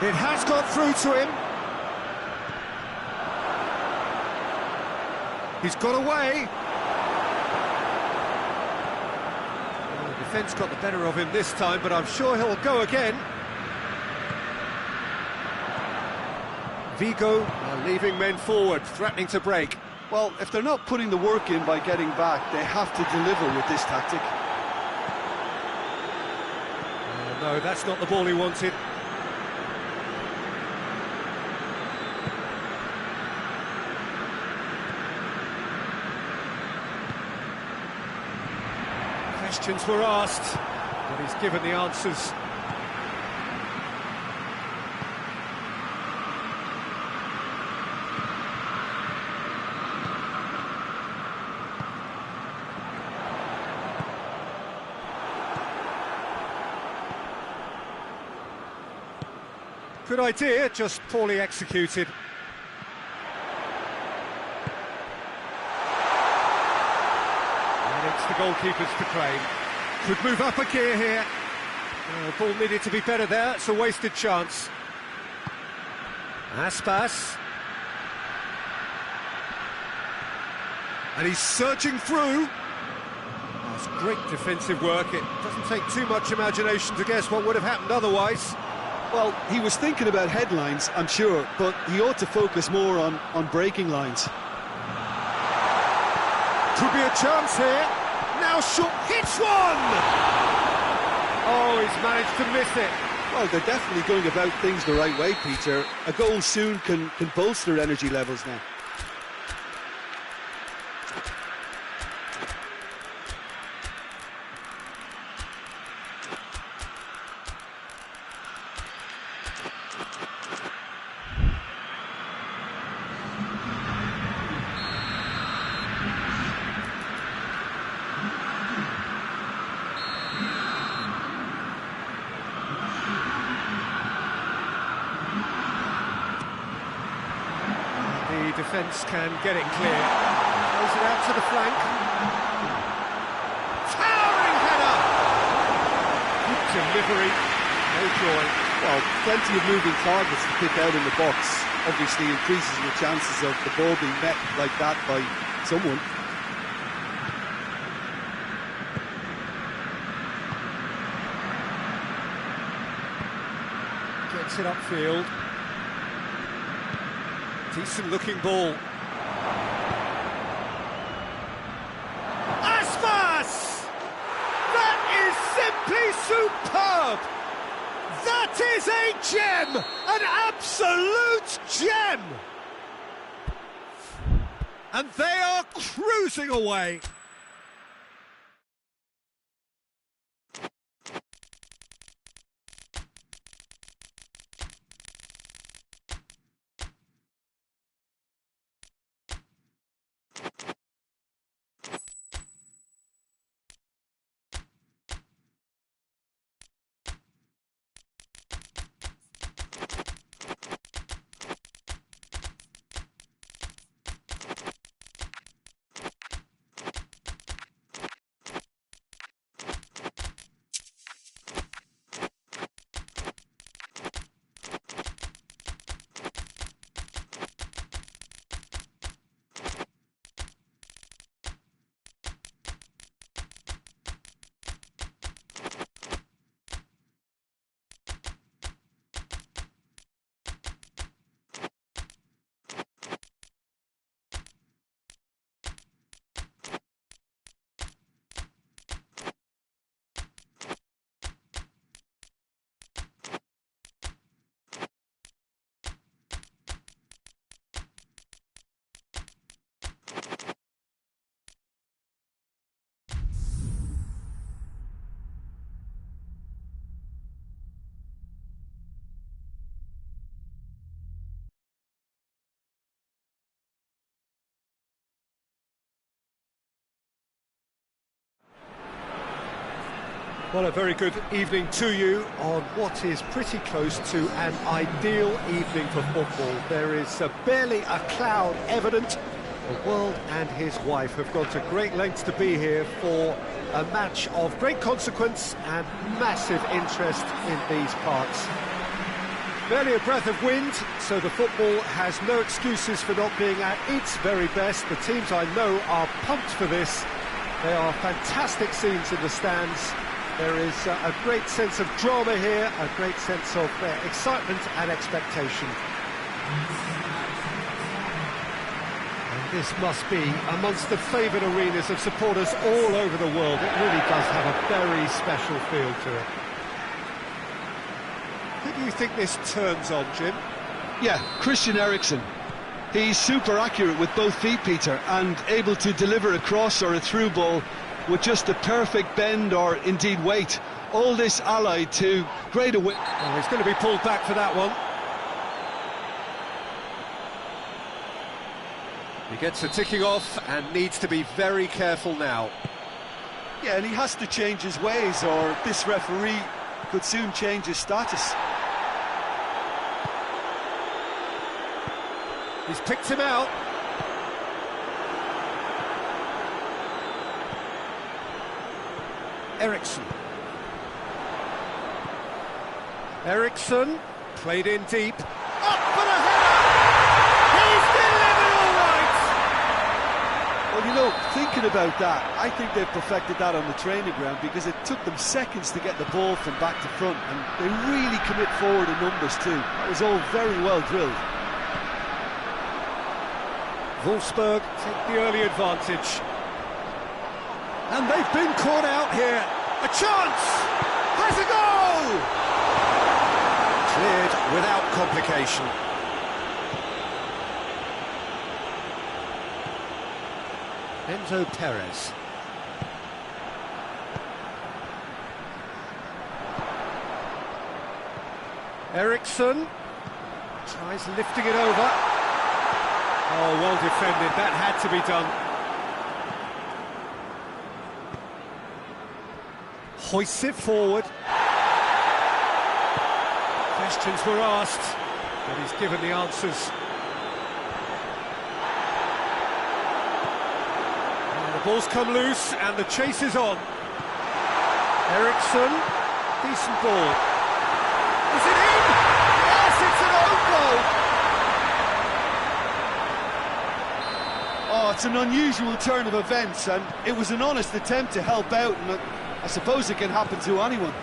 It has got through to him. He's got away. Well, the defence got the better of him this time, but I'm sure he'll go again. Vigo are leaving men forward, threatening to break. Well, if they're not putting the work in by getting back, they have to deliver with this tactic. No, that's not the ball he wanted. Questions were asked, but he's given the answers. Good idea, just poorly executed. And it's the goalkeepers to claim. Could move up a gear here. Ball needed to be better there, it's a wasted chance. Aspas. And he's surging through. That's great defensive work. It doesn't take too much imagination to guess what would have happened otherwise. Well, he was thinking about headlines, I'm sure, but he ought to focus more on breaking lines. Could be a chance here. Now shot, hits one! Oh, he's managed to miss it. Well, they're definitely going about things the right way, Peter. A goal soon can bolster energy levels now. The defence can get it clear. Throws it out to the flank. Towering header! Delivery, no joy. Well, plenty of moving targets to pick out in the box. Obviously increases the chances of the ball being met like that by someone. Gets it upfield. Decent looking ball. Aspas! That is simply superb! That is a gem! An absolute gem! And they are cruising away. Well, a very good evening to you on what is pretty close to an ideal evening for football. There is barely a cloud evident. The world and his wife have gone to great lengths to be here for a match of great consequence and massive interest in these parts. Barely a breath of wind, so the football has no excuses for not being at its very best. The teams I know are pumped for this. They are fantastic scenes in the stands. There is a great sense of drama here, a great sense of excitement and expectation. And this must be amongst the favoured arenas of supporters all over the world. It really does have a very special feel to it. Who do you think this turns on, Jim? Yeah, Christian Eriksen. He's super accurate with both feet, Peter, and able to deliver a cross or a through ball with just the perfect bend or indeed weight. All this allied to great awareness. Oh, he's going to be pulled back for that one. He gets a ticking off and needs to be very careful now. Yeah, and he has to change his ways or this referee could soon change his status. He's picked him out. Eriksen. Eriksen, played in deep. Up for the header! He's delivered all right! Well, you know, thinking about that, I think they've perfected that on the training ground because it took them seconds to get the ball from back to front, and they really commit forward in numbers too. That was all very well drilled. Wolfsburg take the early advantage. And they've been caught out here. A chance! Has a goal! Cleared without complication. Enzo Perez. Eriksen tries lifting it over. Oh, well defended. That had to be done. Hoists it forward. Questions were asked, but he's given the answers. And the ball's come loose, and the chase is on. Eriksen, decent ball. Is it in? Yes, it's an own goal. Oh, it's an unusual turn of events, and it was an honest attempt to help out, and I suppose it can happen to anyone.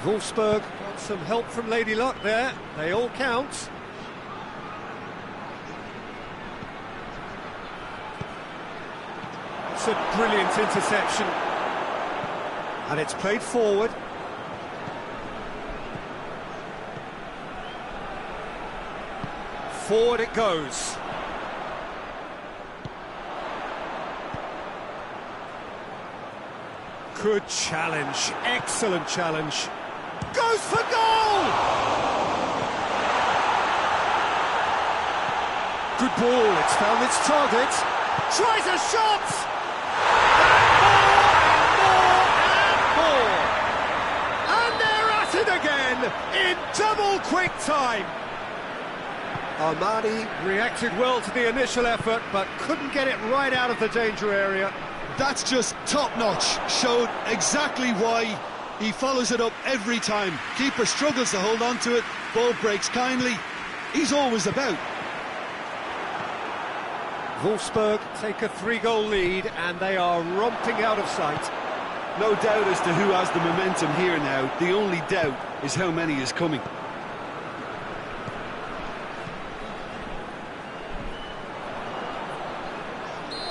Wolfsburg got some help from Lady Luck there. They all count. It's a brilliant interception. And it's played forward. Forward it goes. Good challenge, excellent challenge. Goes for goal! Good ball, it's found its target. Tries a shot! And more! And they're at it again in double quick time. Armani reacted well to the initial effort, but couldn't get it right out of the danger area. That's just top-notch, showed exactly why he follows it up every time. Keeper struggles to hold on to it, ball breaks kindly, he's always about. Wolfsburg take a 3-goal lead and they are romping out of sight. No doubt as to who has the momentum here now, the only doubt is how many is coming.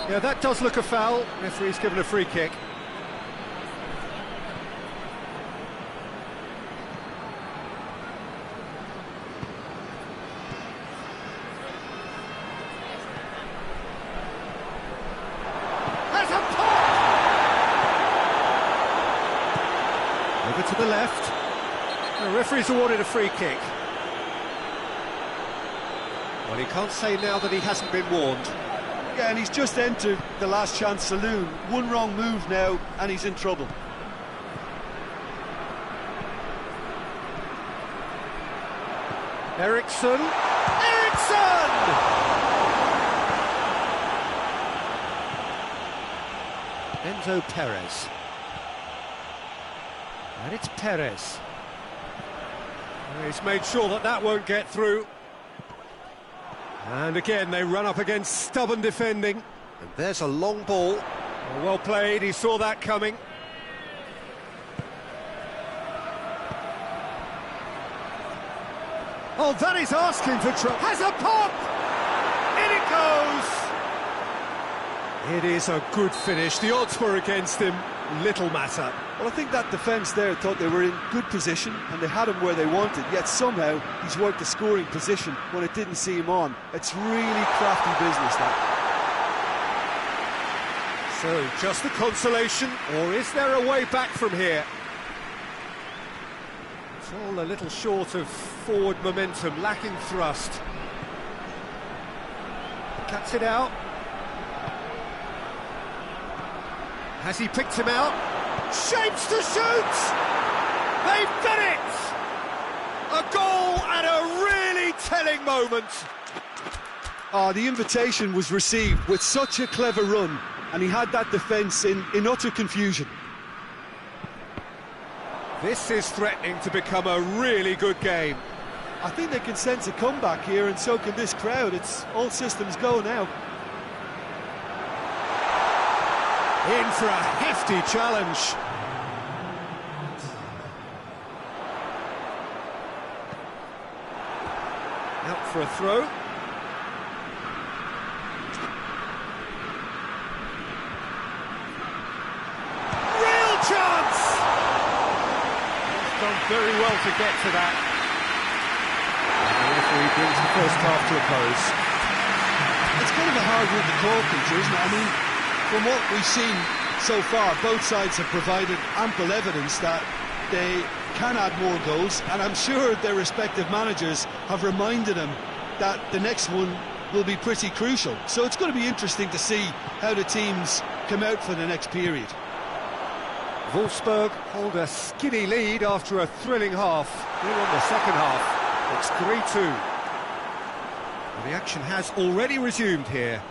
Yeah, that does look a foul. Referee's given a free kick. There's a pop! Over to the left. The referee's awarded a free kick. Well, he can't say now that he hasn't been warned. Yeah, and he's just entered the last chance saloon. One wrong move now, and he's in trouble. Ericsson! Ericsson! Enzo Perez. And it's Perez. He's made sure that that won't get through. And again, they run up against stubborn defending. And there's a long ball. Well played, he saw that coming. Oh, that is asking for trouble. Has a pop! In it goes! It is a good finish. The odds were against him. Little matter. Well, I think that defence there thought they were in good position and they had him where they wanted, yet somehow he's worked the scoring position when it didn't see him on. It's really crafty business, that. So, just a consolation, or is there a way back from here? It's all a little short of forward momentum, lacking thrust. Cuts it out. Has he picked him out? Shapes to shoot! They've done it! A goal at a really telling moment. Oh, the invitation was received with such a clever run, and he had that defence in utter confusion. This is threatening to become a really good game. I think they can sense a comeback here, and so can this crowd. It's all systems go now. In for a hefty challenge. Out for a throw. Real chance! He's done very well to get to that. And the referee brings the first half to a close. It's kind of a hard one to call, Peter, isn't it? I mean, from what we've seen so far, both sides have provided ample evidence that they can add more goals, and I'm sure their respective managers have reminded them that the next one will be pretty crucial. So it's going to be interesting to see how the teams come out for the next period. Wolfsburg hold a skinny lead after a thrilling half. We're on the second half. It's 3-2. Well, the action has already resumed here.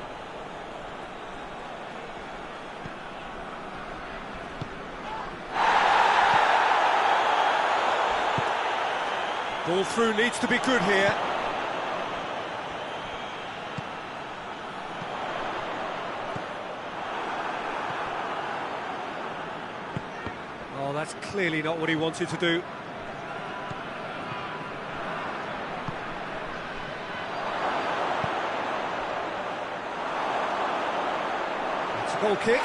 Ball through needs to be good here. Oh, that's clearly not what he wanted to do. It's a goal kick.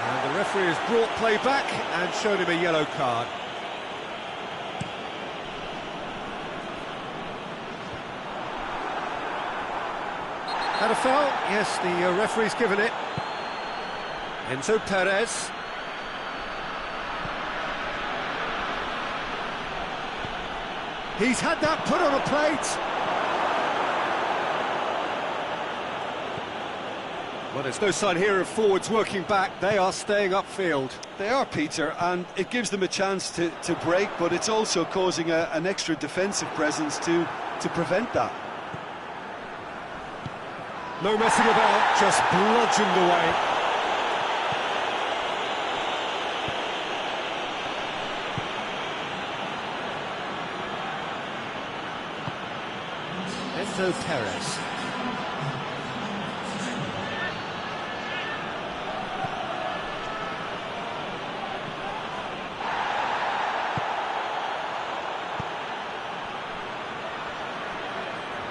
And the referee has brought play back and shown him a yellow card. Had a foul? Yes, the referee's given it. Enzo Perez. He's had that put on a plate. Well, there's no sign here of forwards working back. They are staying upfield. They are, Peter, and it gives them a chance to break, but it's also causing an extra defensive presence to prevent that. No messing about, just bludgeoned away. Enzo Perez.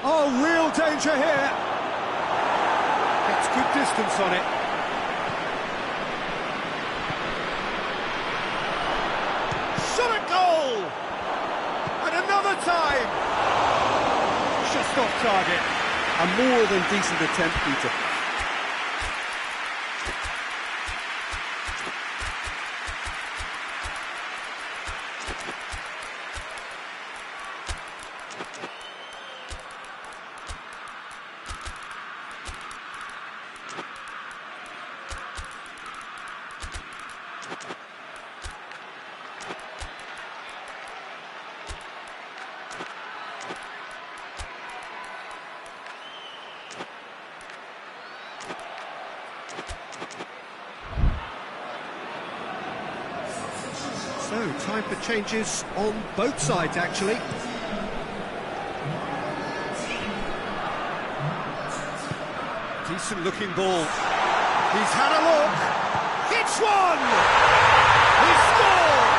Oh, real danger here. Gets good distance on it. Shot at goal! And another time! Just off target. A more than decent attempt, Peter. So, time for changes on both sides, actually. Decent looking ball. He's had a look. Hits one! He scored!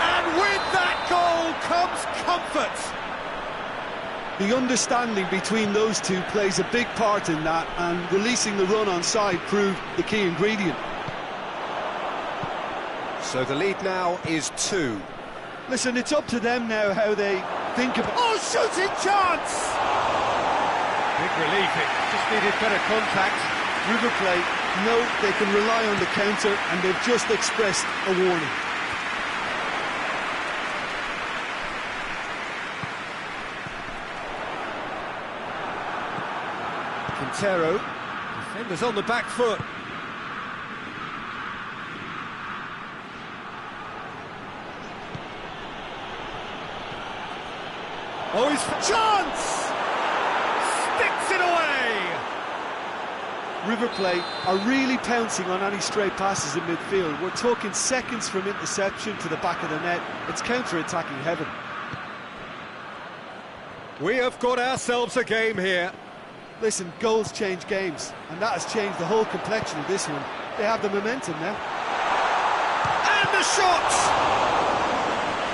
And with that goal comes comfort. The understanding between those two plays a big part in that, and releasing the run on side proved the key ingredient. So the lead now is 2. Listen, it's up to them now how they think about... Oh, shooting chance! Big relief, it just needed better contact. River Plate know they can rely on the counter, and they've just expressed a warning. Quintero, defenders on the back foot. Oh, he's for chance! Sticks it away! River Plate are really pouncing on any stray passes in midfield. We're talking seconds from interception to the back of the net. It's counter-attacking heaven. We have got ourselves a game here. Listen, goals change games, and that has changed the whole complexion of this one. They have the momentum now. And the shot!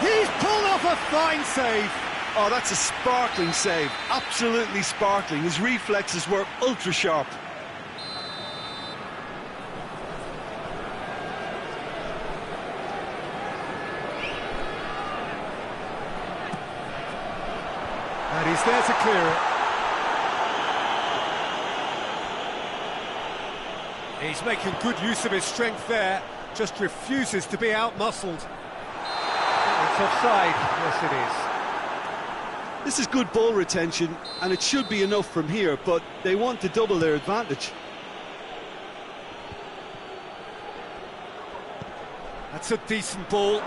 He's pulled off a fine save. Oh, that's a sparkling save. Absolutely sparkling. His reflexes were ultra-sharp. And he's there to clear it. He's making good use of his strength there, just refuses to be out-muscled. It's offside, yes it is. This is good ball retention, and it should be enough from here, but they want to double their advantage. That's a decent ball.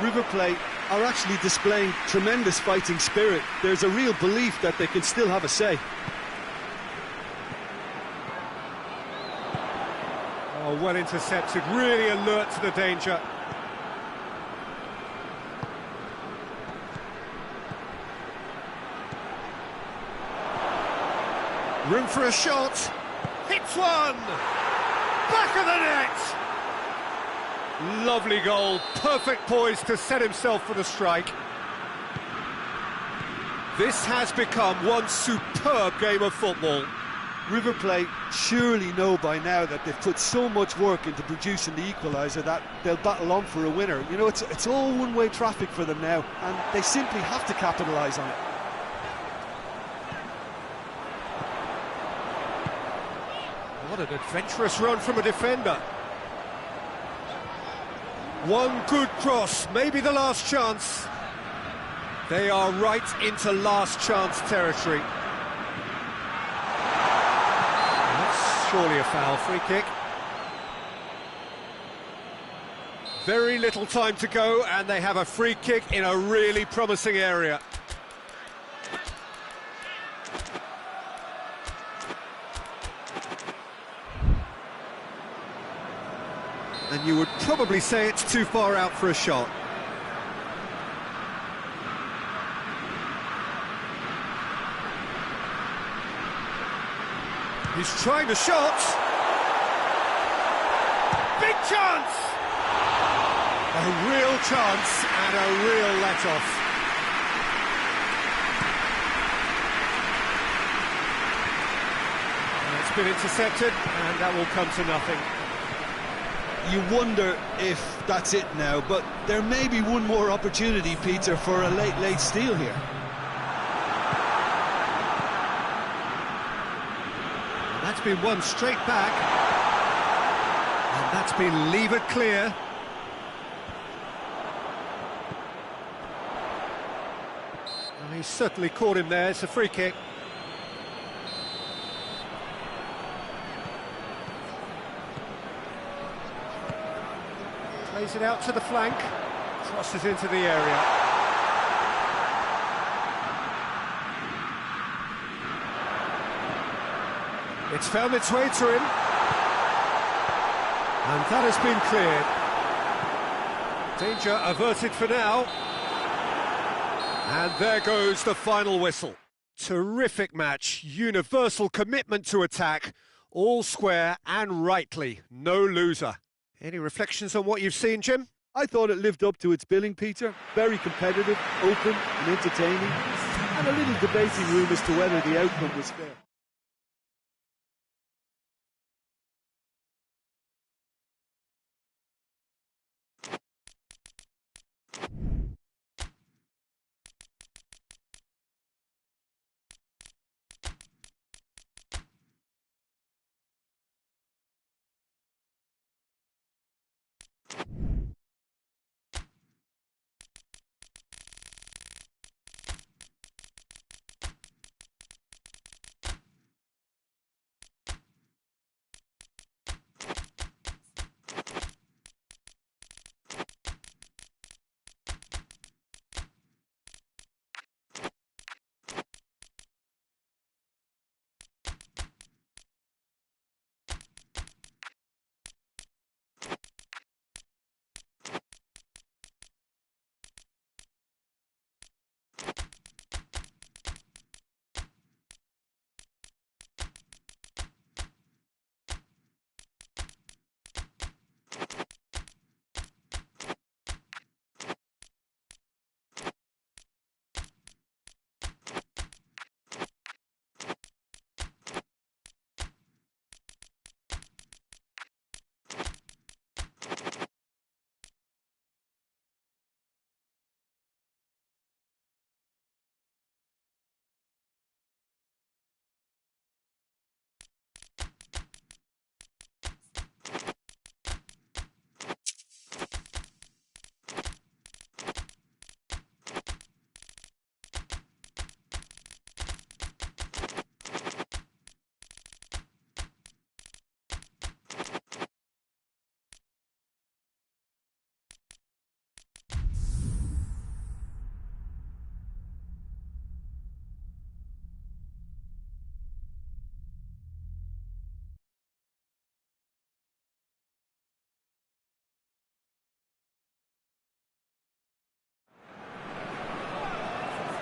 River Plate are actually displaying tremendous fighting spirit. There's a real belief that they can still have a say. Oh, well intercepted, really alert to the danger. Room for a shot. Hits one! Back of the net! Lovely goal, perfect poise to set himself for the strike. This has become one superb game of football. River Plate surely know by now that they've put so much work into producing the equaliser that they'll battle on for a winner. You know, it's all one-way traffic for them now, and they simply have to capitalise on it. What an adventurous run from a defender. One good cross, maybe the last chance. They are right into last chance territory. That's surely a foul, free kick. Very little time to go, and they have a free kick in a really promising area. And you would probably say it's too far out for a shot. He's trying the shot. Big chance! A real chance and a real let-off. And it's been intercepted, and that will come to nothing. You wonder if that's it now, but there may be one more opportunity, Peter, for a late steal here. And that's been won straight back. And that's been levered clear. Well, he's certainly caught him there, it's a free kick. Plays it out to the flank, crosses into the area. It's found its way to him. And that has been cleared. Danger averted for now. And there goes the final whistle. Terrific match, universal commitment to attack, all square and rightly, no loser. Any reflections on what you've seen, Jim? I thought it lived up to its billing, Peter. Very competitive, open and entertaining, and a little debating room as to whether the outcome was fair.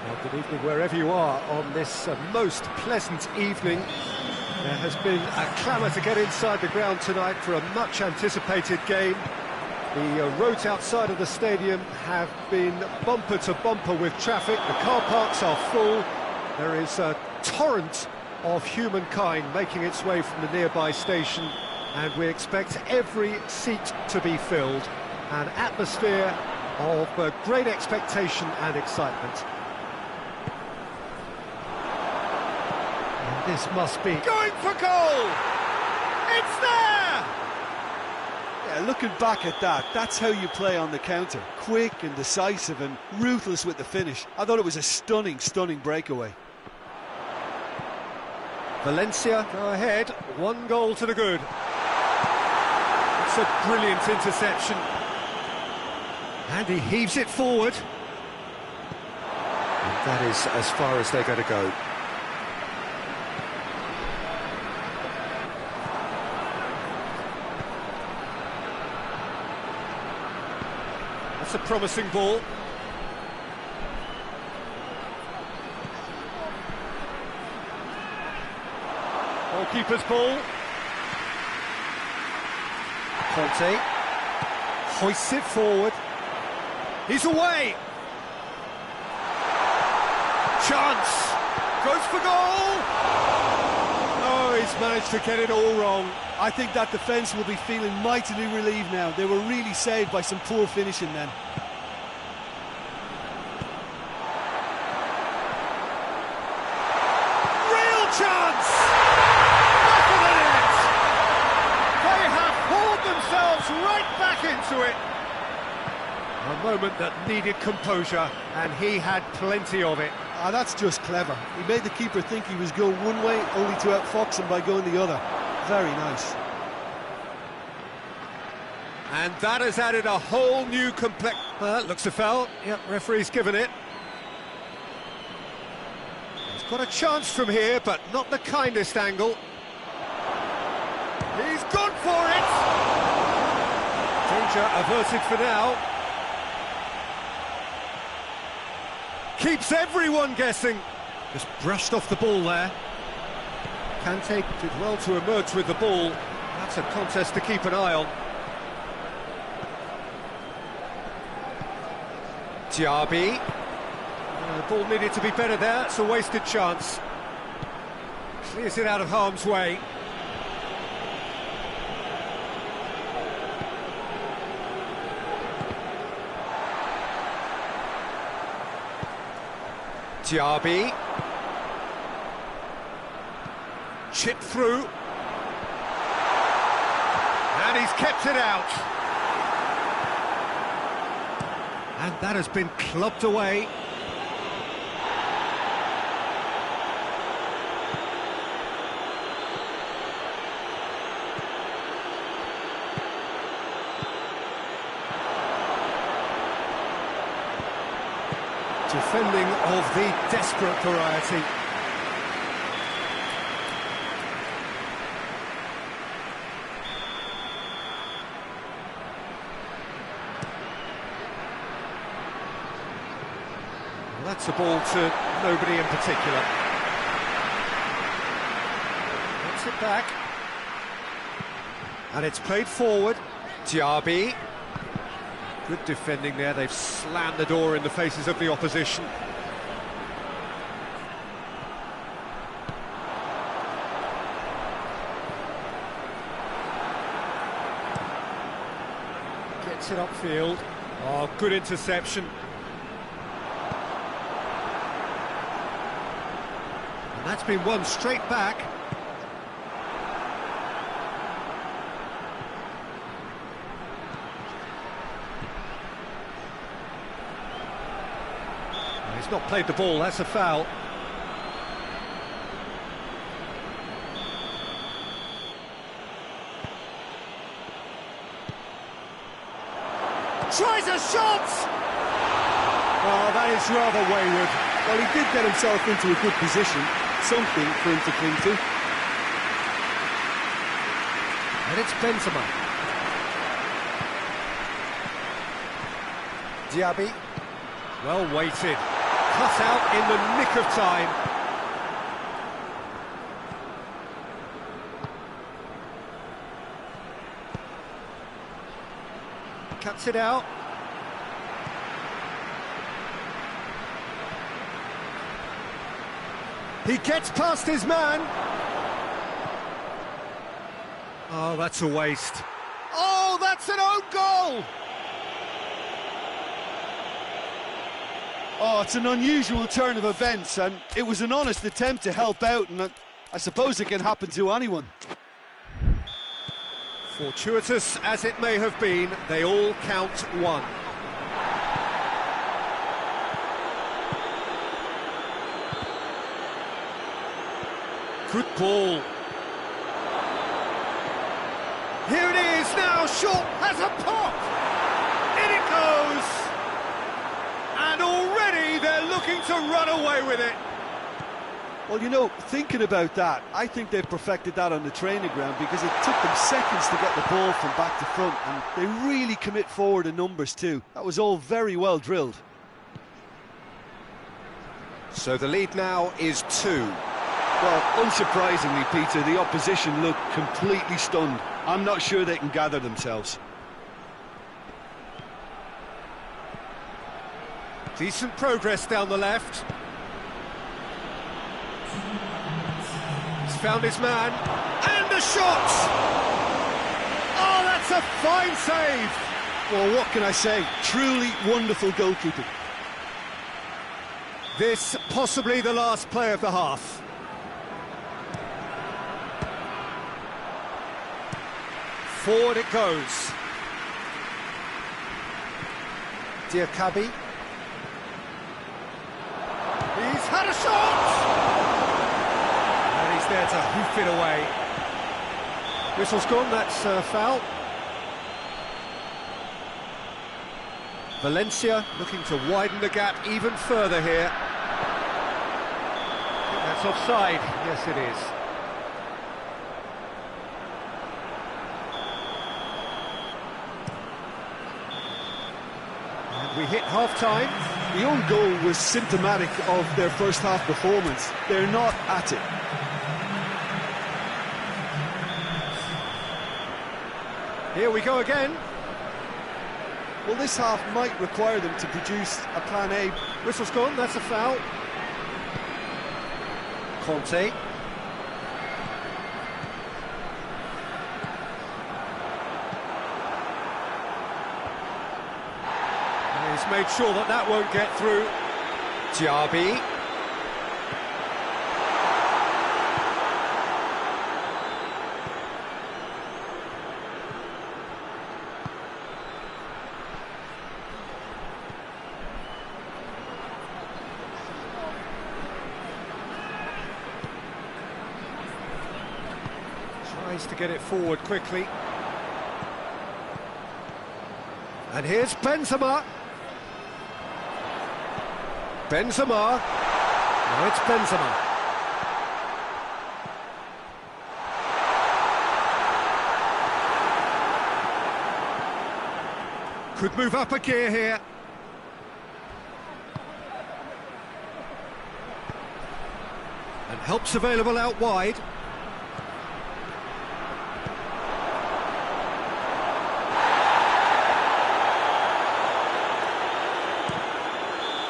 Well, good evening wherever you are on this most pleasant evening. There has been a clamour to get inside the ground tonight for a much anticipated game. The roads outside of the stadium have been bumper to bumper with traffic. The car parks are full. There is a torrent of humankind making its way from the nearby station, and we expect every seat to be filled. An atmosphere of great expectation and excitement. And this must be going for goal! It's there! Yeah, looking back at that, that's how you play on the counter. Quick and decisive and ruthless with the finish. I thought it was a stunning, stunning breakaway. Valencia go ahead, 1 goal to the good. It's a brilliant interception. And he heaves it forward. And that is as far as they're going to go. That's a promising ball. Goalkeeper's ball. Conte hoists it forward. He's away. Chance. Goes for goal. Oh, he's managed to get it all wrong. I think that defence will be feeling mightily relieved now. They were really saved by some poor finishing then. Real chance! Back of the net! They have pulled themselves right back into it. A moment that needed composure, and he had plenty of it. Ah, that's just clever. He made the keeper think he was going one way, only to outfox him by going the other. Very nice. And that has added a whole new complex... looks a foul. Yep, referee's given it. He's got a chance from here, but not the kindest angle. He's gone for it! Danger averted for now. Keeps everyone guessing. Just brushed off the ball there. Kante did well to emerge with the ball. That's a contest to keep an eye on. Diaby. The ball needed to be better there. It's a wasted chance. Clears it out of harm's way. Diaby. Chip through. And he's kept it out. And that has been clubbed away. Defending of the desperate variety. Well, that's a ball to nobody in particular. Gets it back. And it's played forward. Diaby. Good defending there, they've slammed the door in the faces of the opposition. Gets it upfield. Oh, good interception. And that's been won straight back. He's not played the ball, that's a foul. Tries a shot! Oh, that is rather wayward. Well, he did get himself into a good position, something for him to cling to. And it's Benzema. Diaby. Well weighted. Cut out in the nick of time. Cuts it out. He gets past his man. Oh, that's a waste. Oh, that's an own goal! Oh, it's an unusual turn of events, and it was an honest attempt to help out, and I suppose it can happen to anyone. Fortuitous as it may have been, they all count one. Good ball. Here it is now, short, has a pop! In it goes! And already they're looking to run away with it. Well, you know, thinking about that, I think they've perfected that on the training ground because it took them seconds to get the ball from back to front, and they really commit forward in numbers too. That was all very well drilled. So the lead now is 2. Well, unsurprisingly, Peter, the opposition look completely stunned. I'm not sure they can gather themselves. Decent progress down the left. He's found his man, and a shot! Oh, that's a fine save! Well, what can I say? Truly wonderful goalkeeping. This possibly the last play of the half. Forward it goes. Diaby. He's had a shot! And he's there to hoof it away. Whistle's gone, that's a foul. Valencia looking to widen the gap even further here. I think that's offside. Yes, it is. And we hit half-time. The own goal was symptomatic of their first half performance. They're not at it. Here we go again. Well, this half might require them to produce a plan A. Whistle's gone, that's a foul. Conte. And he's made sure that that won't get through. Diaby. Tries to get it forward quickly. And here's Benzema. Benzema. Now it's Benzema. Could move up a gear here. And help's available out wide.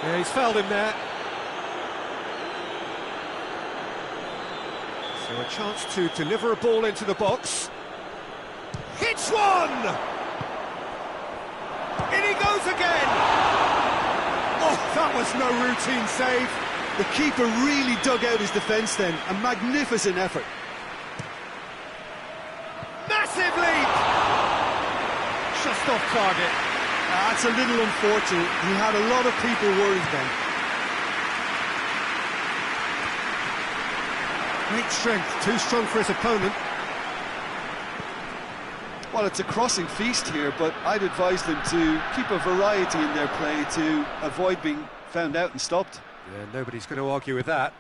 Yeah, he's fouled him there. So a chance to deliver a ball into the box. Hits one! In he goes again! Oh, that was no routine save. The keeper really dug out his defence then. A magnificent effort. Massive leap! Just off target. That's a little unfortunate. He had a lot of people worried then. Great strength, too strong for his opponent. Well, it's a crossing feast here, but I'd advise them to keep a variety in their play to avoid being found out and stopped. Yeah, nobody's going to argue with that.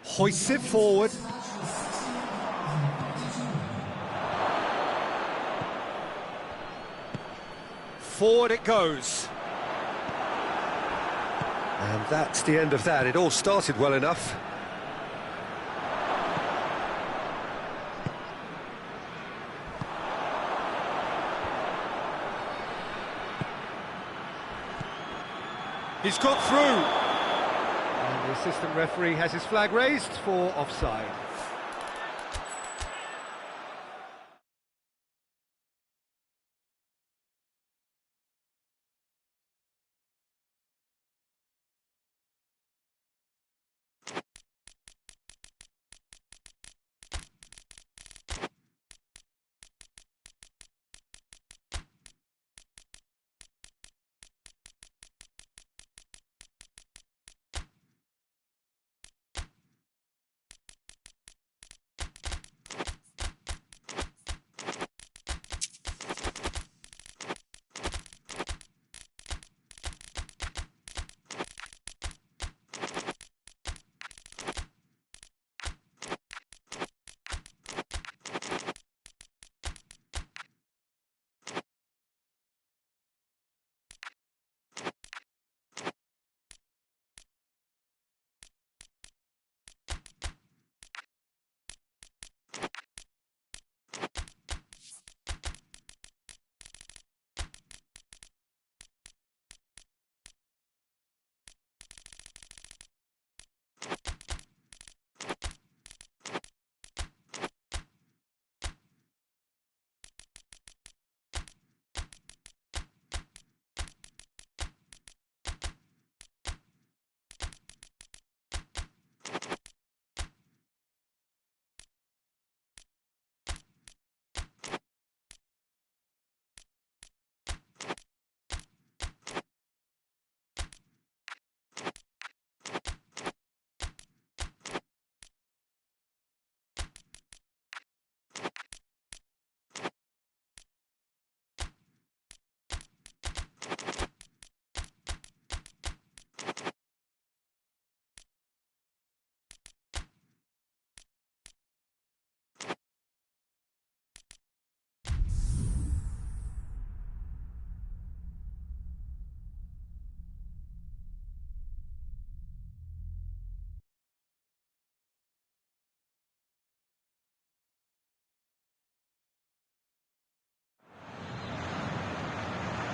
Hoists it forward. Forward it goes. And that's the end of that. It all started well enough. He's got through. And the assistant referee has his flag raised for offside.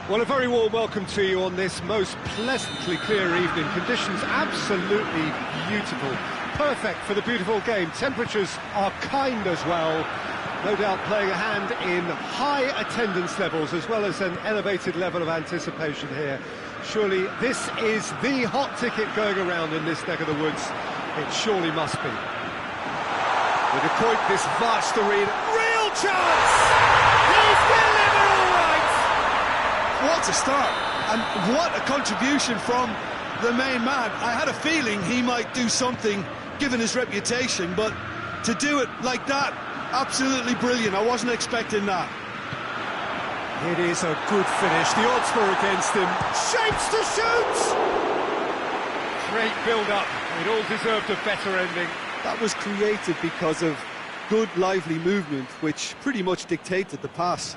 Well, a very warm welcome to you on this most pleasantly clear evening. Conditions absolutely beautiful. Perfect for the beautiful game. Temperatures are kind as well. No doubt playing a hand in high attendance levels as well as an elevated level of anticipation here. Surely this is the hot ticket going around in this neck of the woods. It surely must be. With a point this vast arena. Real chance! He's delivered all right! What a start, and what a contribution from the main man. I had a feeling he might do something, given his reputation, but to do it like that, absolutely brilliant. I wasn't expecting that. It is a good finish. The odds were against him. Shapes to shoot! Great build-up. It all deserved a better ending. That was created because of good, lively movement, which pretty much dictated the pass.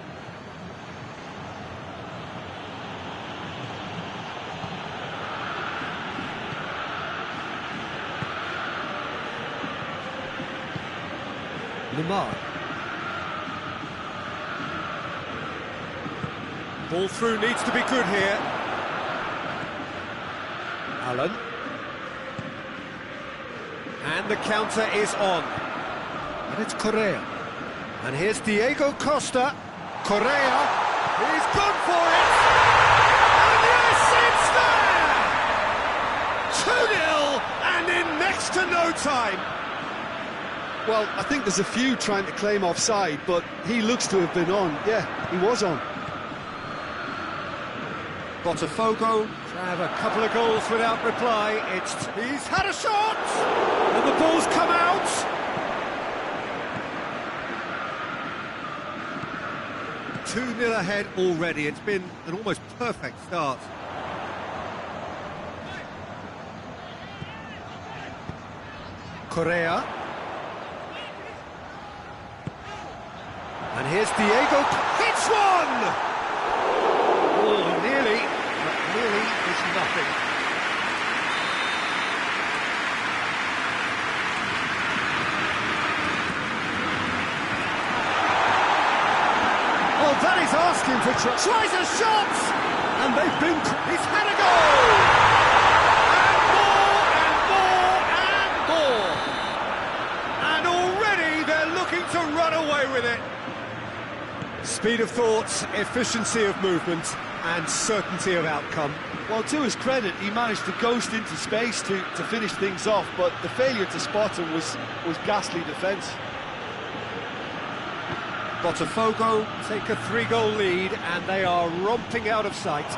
Lamar. Ball through needs to be good here. Allen. And the counter is on. And it's Correa. And here's Diego Costa. Correa. He's gone for it. And yes, it's there! 2-0 and in next to no time. Well, I think there's a few trying to claim offside, but he looks to have been on. Yeah, he was on. Botafogo to have a couple of goals without reply. He's had a shot! And the ball's come out! Two 0 ahead already. It's been an almost perfect start. Correa. And here's Diego. Hits one! Oh, nearly, but nearly is nothing. Oh, that is asking for tries a shot! And they've been... He's had a goal! And more, and more, and more! And already they're looking to run away with it. Speed of thought, efficiency of movement, and certainty of outcome. Well, to his credit, he managed to ghost into space to finish things off, but the failure to spot him was ghastly defence. Botafogo take a 3-goal lead, and they are romping out of sight.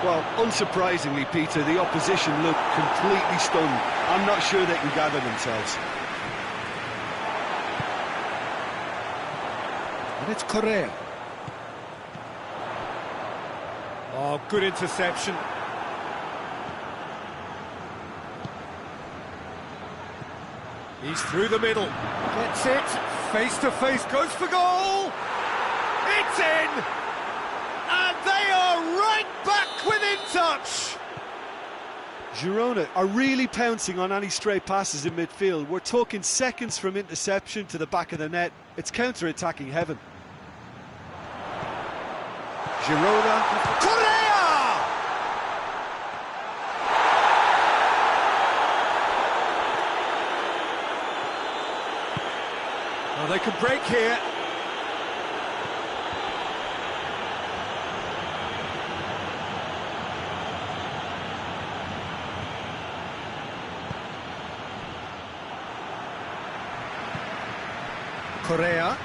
Well, unsurprisingly, Peter, the opposition look completely stunned. I'm not sure they can gather themselves. And it's Correa. Oh, good interception. He's through the middle. Gets it. Face to face. Goes for goal. It's in. And they are right back within touch. Girona are really pouncing on any stray passes in midfield. We're talking seconds from interception to the back of the net. It's counter-attacking heaven. Girona. Correa! Oh, they can break here. Correa.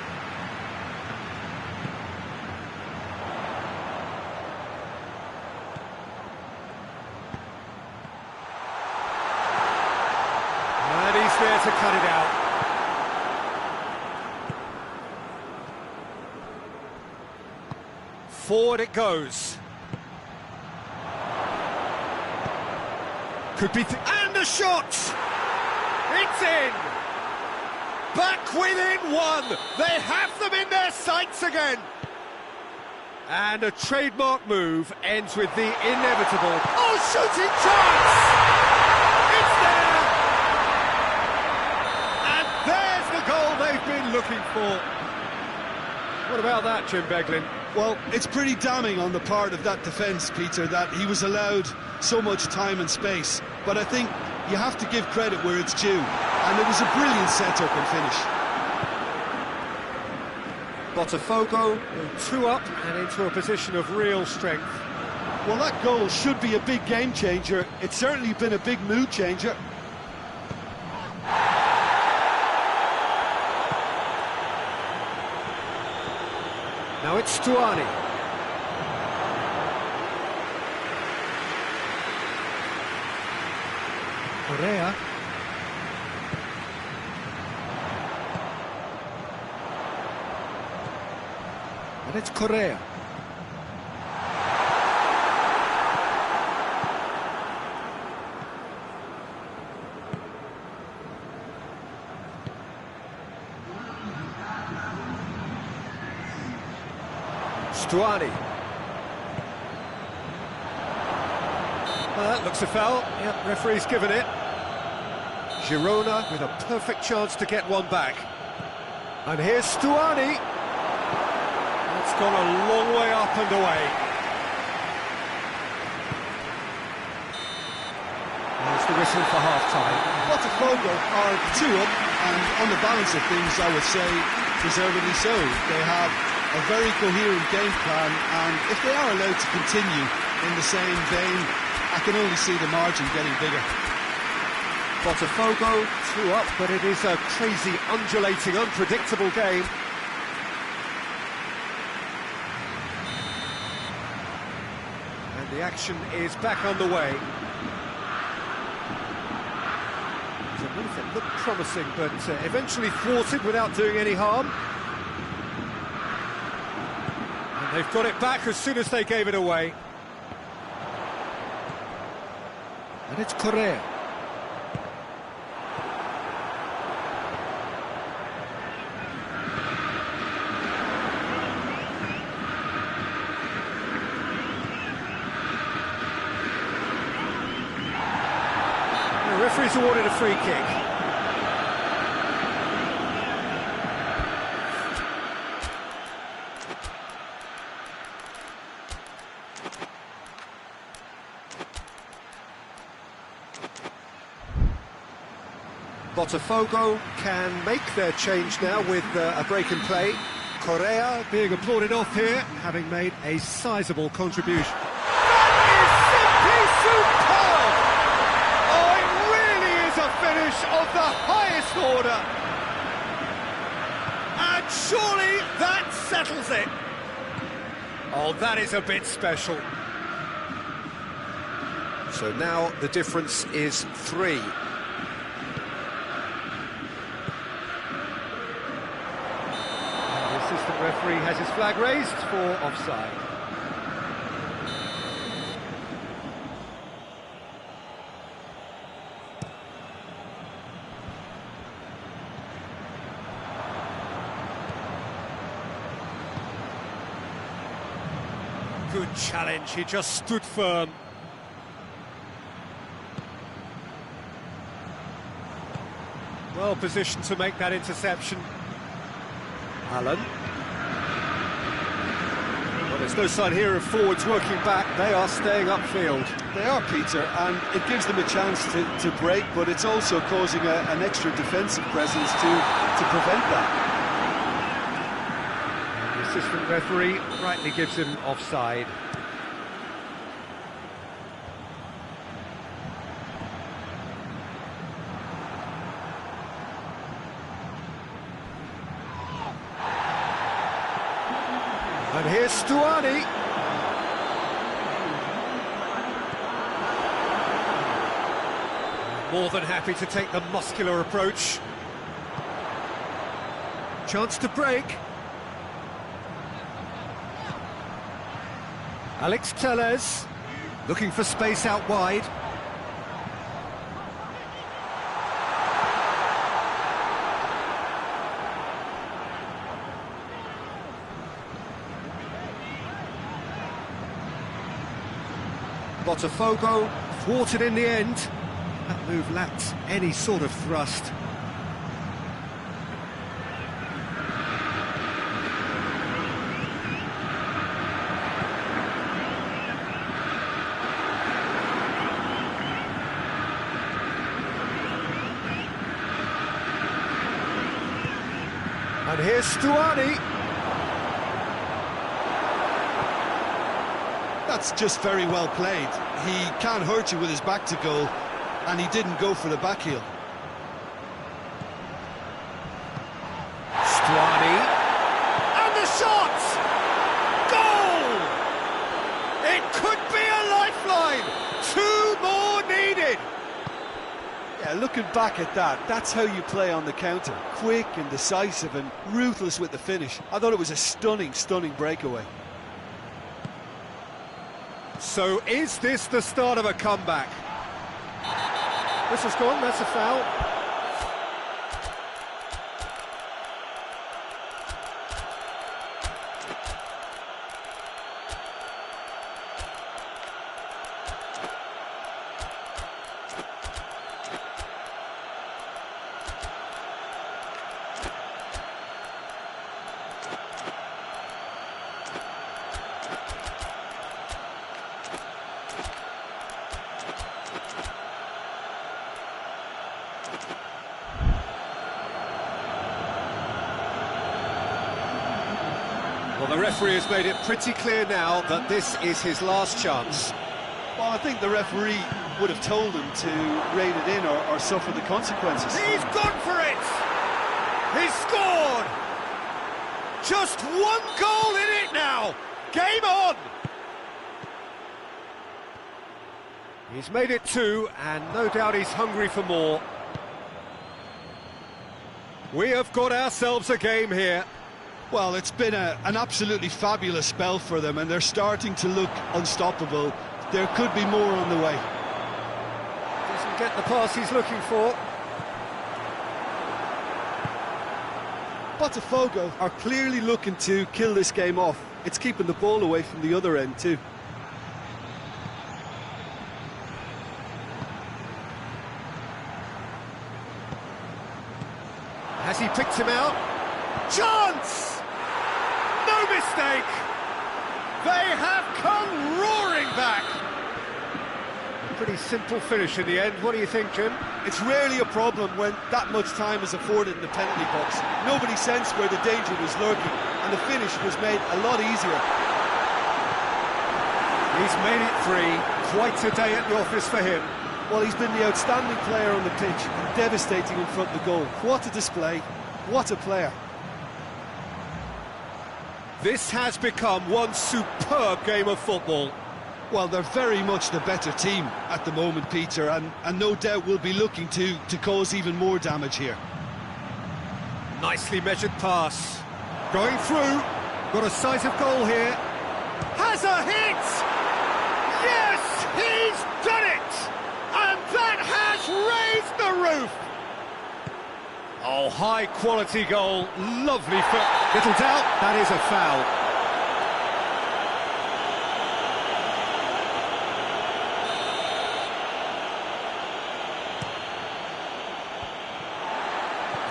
And he's there to cut it out. Forward it goes. Could be... and a shot! It's in! Back within one! They have them in their sights again! And a trademark move ends with the inevitable... oh, shooting chance! It's there! And there's the goal they've been looking for. What about that, Jim Beglin? Well, it's pretty damning on the part of that defence, Peter, that he was allowed so much time and space. But I think you have to give credit where it's due. And it was a brilliant set-up and finish. Botafogo, 2 up and into a position of real strength. Well, that goal should be a big game changer. It's certainly been a big mood changer. Now it's Stuani. Correa. And it's Correa. Stuani. That looks a foul. Yep, referee's given it. Girona with a perfect chance to get one back. And here's Stuani. It's gone a long way up and away. There's the whistle for half-time. Botafogo are 2 up, and on the balance of things, I would say, deservedly so. They have a very coherent game plan, and if they are allowed to continue in the same vein, I can only see the margin getting bigger. Botafogo 2 up, but it is a crazy, undulating, unpredictable game. And the action is back underway. It's a move that looked promising, but eventually thwarted without doing any harm. And they've got it back as soon as they gave it away. And it's Correa. The referee's awarded a free kick. Botafogo can make their change now with a break in play. Correa being applauded off here, having made a sizable contribution. That is simply superb! Oh, it really is a finish of the highest order. And surely that settles it. Oh, that is a bit special. So now the difference is 3. The referee has his flag raised for offside. Good challenge, he just stood firm. Well positioned to make that interception. Allen. Well, there's no sign here of forwards working back, they are staying upfield. They are, Peter, and it gives them a chance to break, but it's also causing an extra defensive presence to prevent that. The assistant referee rightly gives him offside. And here's Stuani. More than happy to take the muscular approach. Chance to break. Alex Tellez looking for space out wide. Botafogo thwarted in the end. That move lacked any sort of thrust. And here's Stuani. That's just very well played. He can't hurt you with his back to goal, and he didn't go for the back heel. Stuani. And the shot! Goal! It could be a lifeline! 2 more needed! Yeah, looking back at that, that's how you play on the counter. Quick and decisive and ruthless with the finish. I thought it was a stunning, stunning breakaway. So is this the start of a comeback? This has gone, that's a foul. Well, the referee has made it pretty clear now that this is his last chance. Well, I think the referee would have told him to rein it in or suffer the consequences. He's gone for it! He's scored! Just 1 goal in it now! Game on! He's made it 2, and no doubt he's hungry for more. We have got ourselves a game here. Well, it's been an absolutely fabulous spell for them, and they're starting to look unstoppable. There could be more on the way. Doesn't get the pass he's looking for. Botafogo are clearly looking to kill this game off. It's keeping the ball away from the other end too. Has he picked him out? Chance! No mistake! They have come roaring back! A pretty simple finish in the end. What do you think, Jim? It's rarely a problem when that much time is afforded in the penalty box. Nobody sensed where the danger was lurking, and the finish was made a lot easier. He's made it 3. Quite a day at the office for him. Well, he's been the outstanding player on the pitch, and devastating in front of the goal. What a display, what a player. This has become one superb game of football. Well, they're very much the better team at the moment, Peter, and no doubt will be looking to cause even more damage here. Nicely measured pass. Going through. Got a sight of goal here. Has a hit! Yes, he's done it! And that has raised the roof! Oh, high-quality goal. Lovely foot. Little doubt, that is a foul.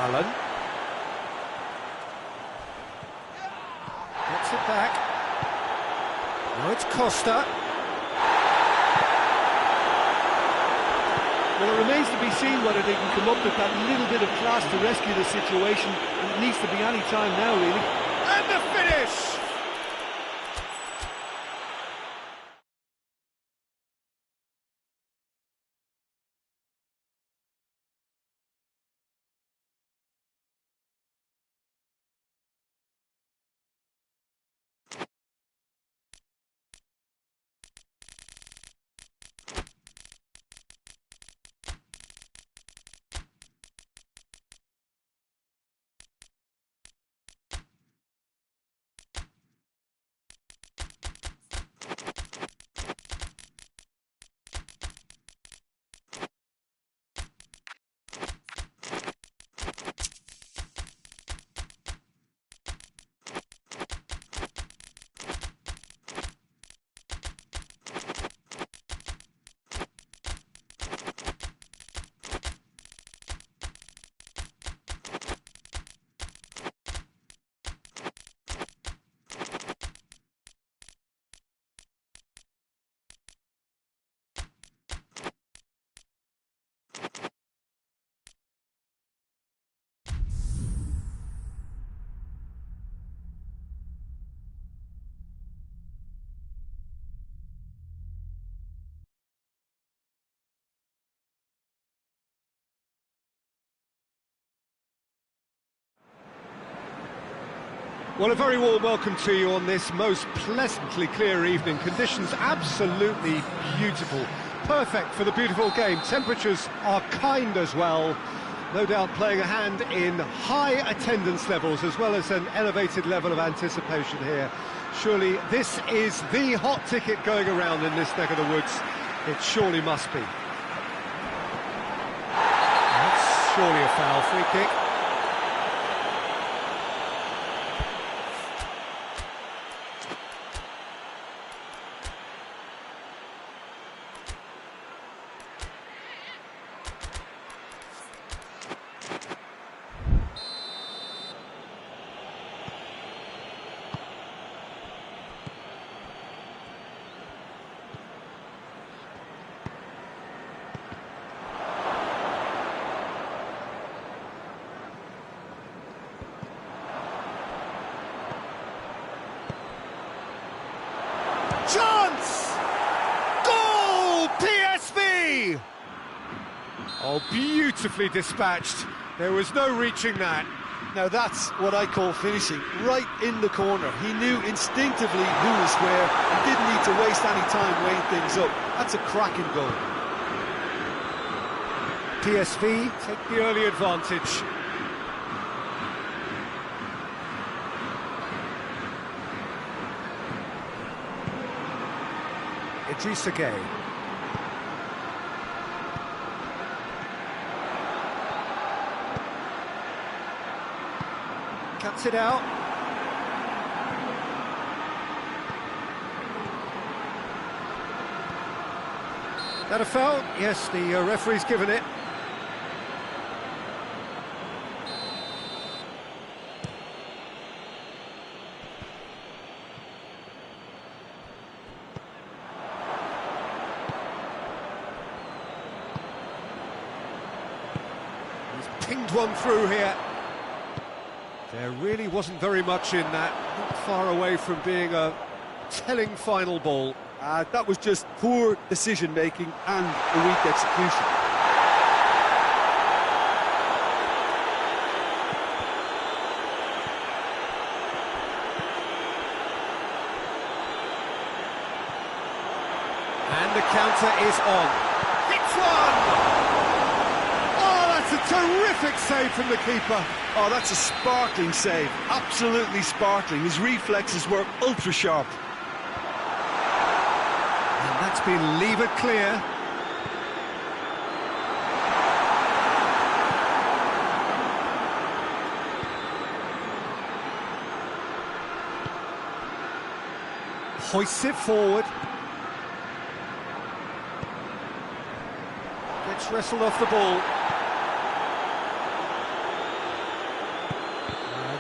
Allen. Gets it back. Now it's Costa. Well, it remains to be seen whether they can come up with that little bit of class to rescue the situation, and it needs to be any time now, really. And the finish! Well, a very warm welcome to you on this most pleasantly clear evening. Conditions absolutely beautiful. Perfect for the beautiful game. Temperatures are kind as well. No doubt playing a hand in high attendance levels as well as an elevated level of anticipation here. Surely this is the hot ticket going around in this neck of the woods. It surely must be. That's surely a foul. Free kick. Chance! Goal! PSV! Oh, beautifully dispatched. There was no reaching that. Now that's what I call finishing, right in the corner. He knew instinctively who was where and didn't need to waste any time weighing things up. That's a cracking goal. PSV take the early advantage. Idrissa Gueye. Cuts it out. That a foul? Yes, the referee's given it. Pinged one through here. There really wasn't very much in that, not far away from being a telling final ball. That was just poor decision-making and a weak execution. And the counter is on. Hits one! A terrific save from the keeper. Oh, that's a sparkling save. Absolutely sparkling. His reflexes were ultra sharp. And that's been levered clear. Hoists it forward. Gets wrestled off the ball.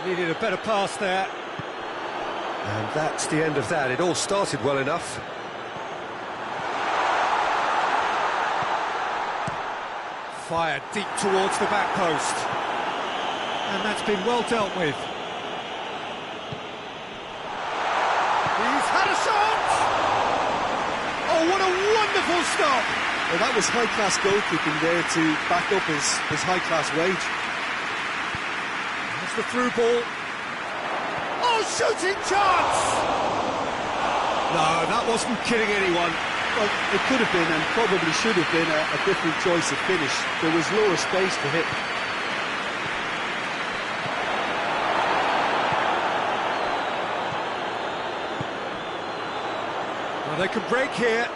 Needed a better pass there. And that's the end of that. It all started well enough. Fired deep towards the back post. And that's been well dealt with. He's had a shot! Oh, what a wonderful stop! Well, that was high-class goalkeeping there to back up his high-class wage. The through ball. Oh, shooting chance! No, that wasn't kidding anyone. Well, it could have been and probably should have been a different choice of finish. There was lower space to hit. Well, they can break here.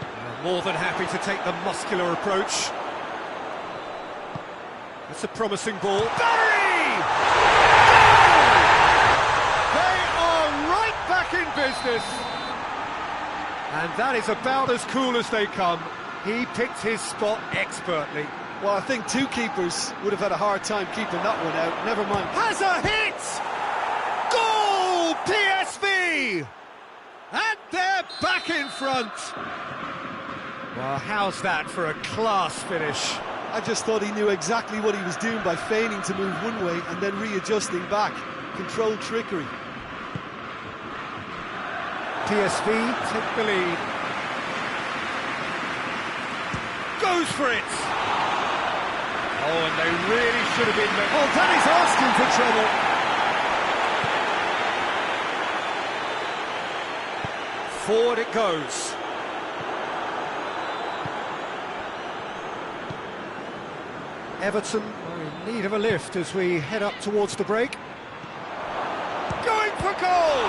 They're more than happy to take the muscular approach. It's a promising ball. Barry! They are right back in business. And that is about as cool as they come. He picked his spot expertly. Well, I think two keepers would have had a hard time keeping that one out. Never mind. Has a hit! Goal! PSV! And they're back in front. Well, how's that for a class finish? I just thought he knew exactly what he was doing by feigning to move one way and then readjusting back. Controlled trickery. PSV take the lead. Goes for it! Oh, and they really should have been... Oh, that is asking for trouble. Forward it goes. Everton are in need of a lift as we head up towards the break. Going for goal!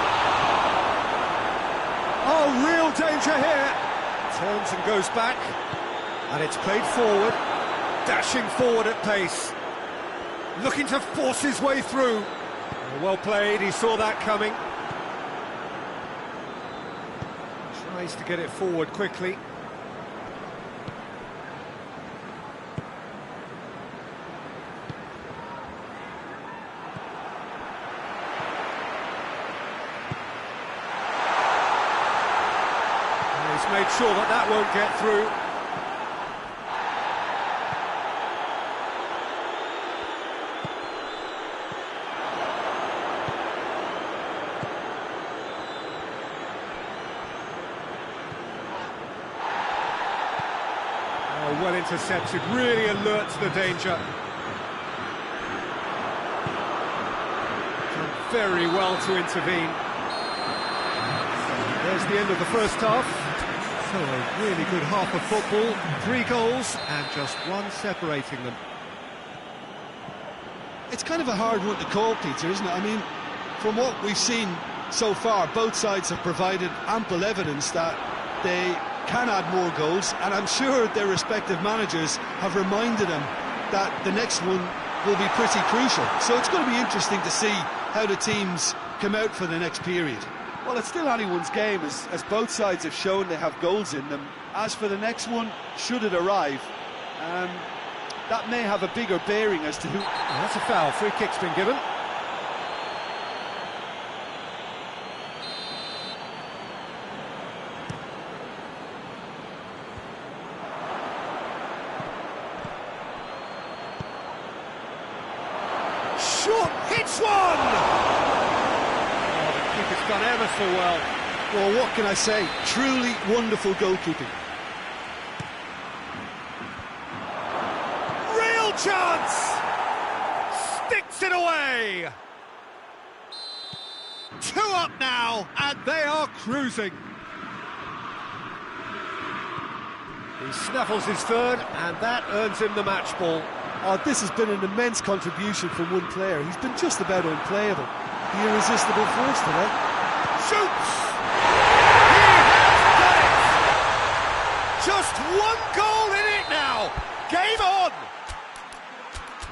Oh, real danger here. Turns and goes back. And it's played forward. Dashing forward at pace. Looking to force his way through. Well played, he saw that coming. Tries to get it forward quickly. And he's made sure that that won't get through. Well intercepted, really alert to the danger. Done very well to intervene. There's the end of the first half. So a really good half of football, 3 goals and just one separating them. It's kind of a hard one to call, Peter, isn't it? I mean, from what we've seen so far, both sides have provided ample evidence that they can add more goals, and I'm sure their respective managers have reminded them that the next one will be pretty crucial. So it's going to be interesting to see how the teams come out for the next period. Well, it's still anyone's game, as both sides have shown they have goals in them. As for the next one, should it arrive, that may have a bigger bearing as to who... Oh, that's a foul, free kick's been given. Shot, hits one! Oh, the keeper's done ever so well. Well, what can I say? Truly wonderful goalkeeping. Real chance! Sticks it away! 2 up now, and they are cruising. He snaffles his third, and that earns him the match ball. Oh, this has been an immense contribution from one player. He's been just about unplayable. The irresistible force today. Shoots! He has done it! Just 1 goal in it now! Game on!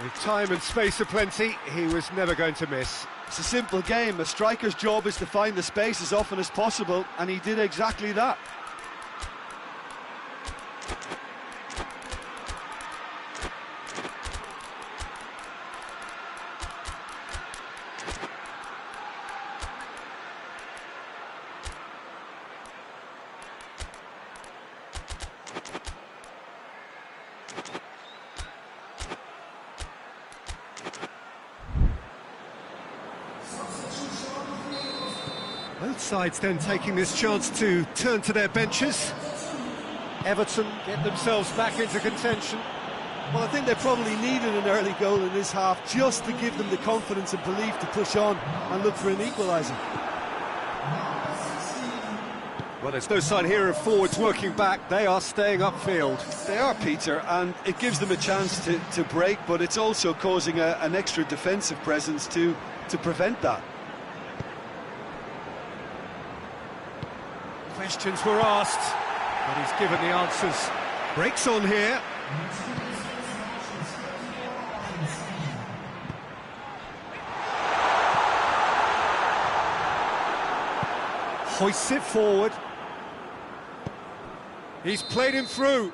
With time and space aplenty, he was never going to miss. It's a simple game. A striker's job is to find the space as often as possible, and he did exactly that. Both sides then taking this chance to turn to their benches. Everton get themselves back into contention. Well, I think they probably needed an early goal in this half just to give them the confidence and belief to push on and look for an equaliser. Well, there's no sign here of forwards working back. They are staying upfield. They are, Peter, and it gives them a chance to break, but it's also causing an extra defensive presence to prevent that. Questions were asked, but he's given the answers. Breaks on here. Hoists it forward. He's played him through.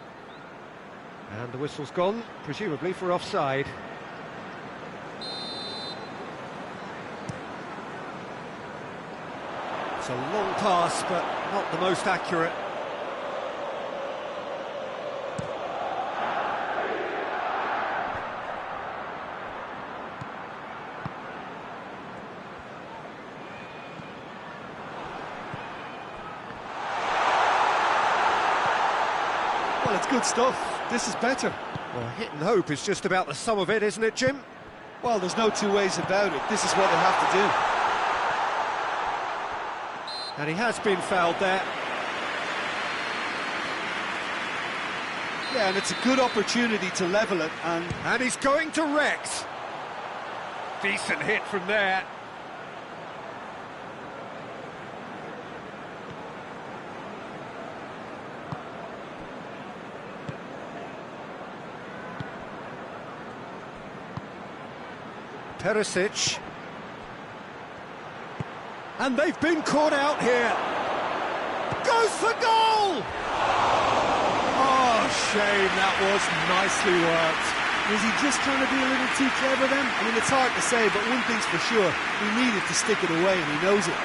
And the whistle's gone, presumably for offside. It's a long pass, but not the most accurate. Well, it's good stuff. This is better. Well, hit and hope is just about the sum of it, isn't it, Jim? Well, there's no two ways about it. This is what they have to do. And he has been fouled there. Yeah, and it's a good opportunity to level it, and he's going direct. Decent hit from there. Perisic. And they've been caught out here. Goes for goal! Oh, shame, that was nicely worked. Was he just trying to be a little too clever then? I mean, it's hard to say, but one thing's for sure, he needed to stick it away, and he knows it.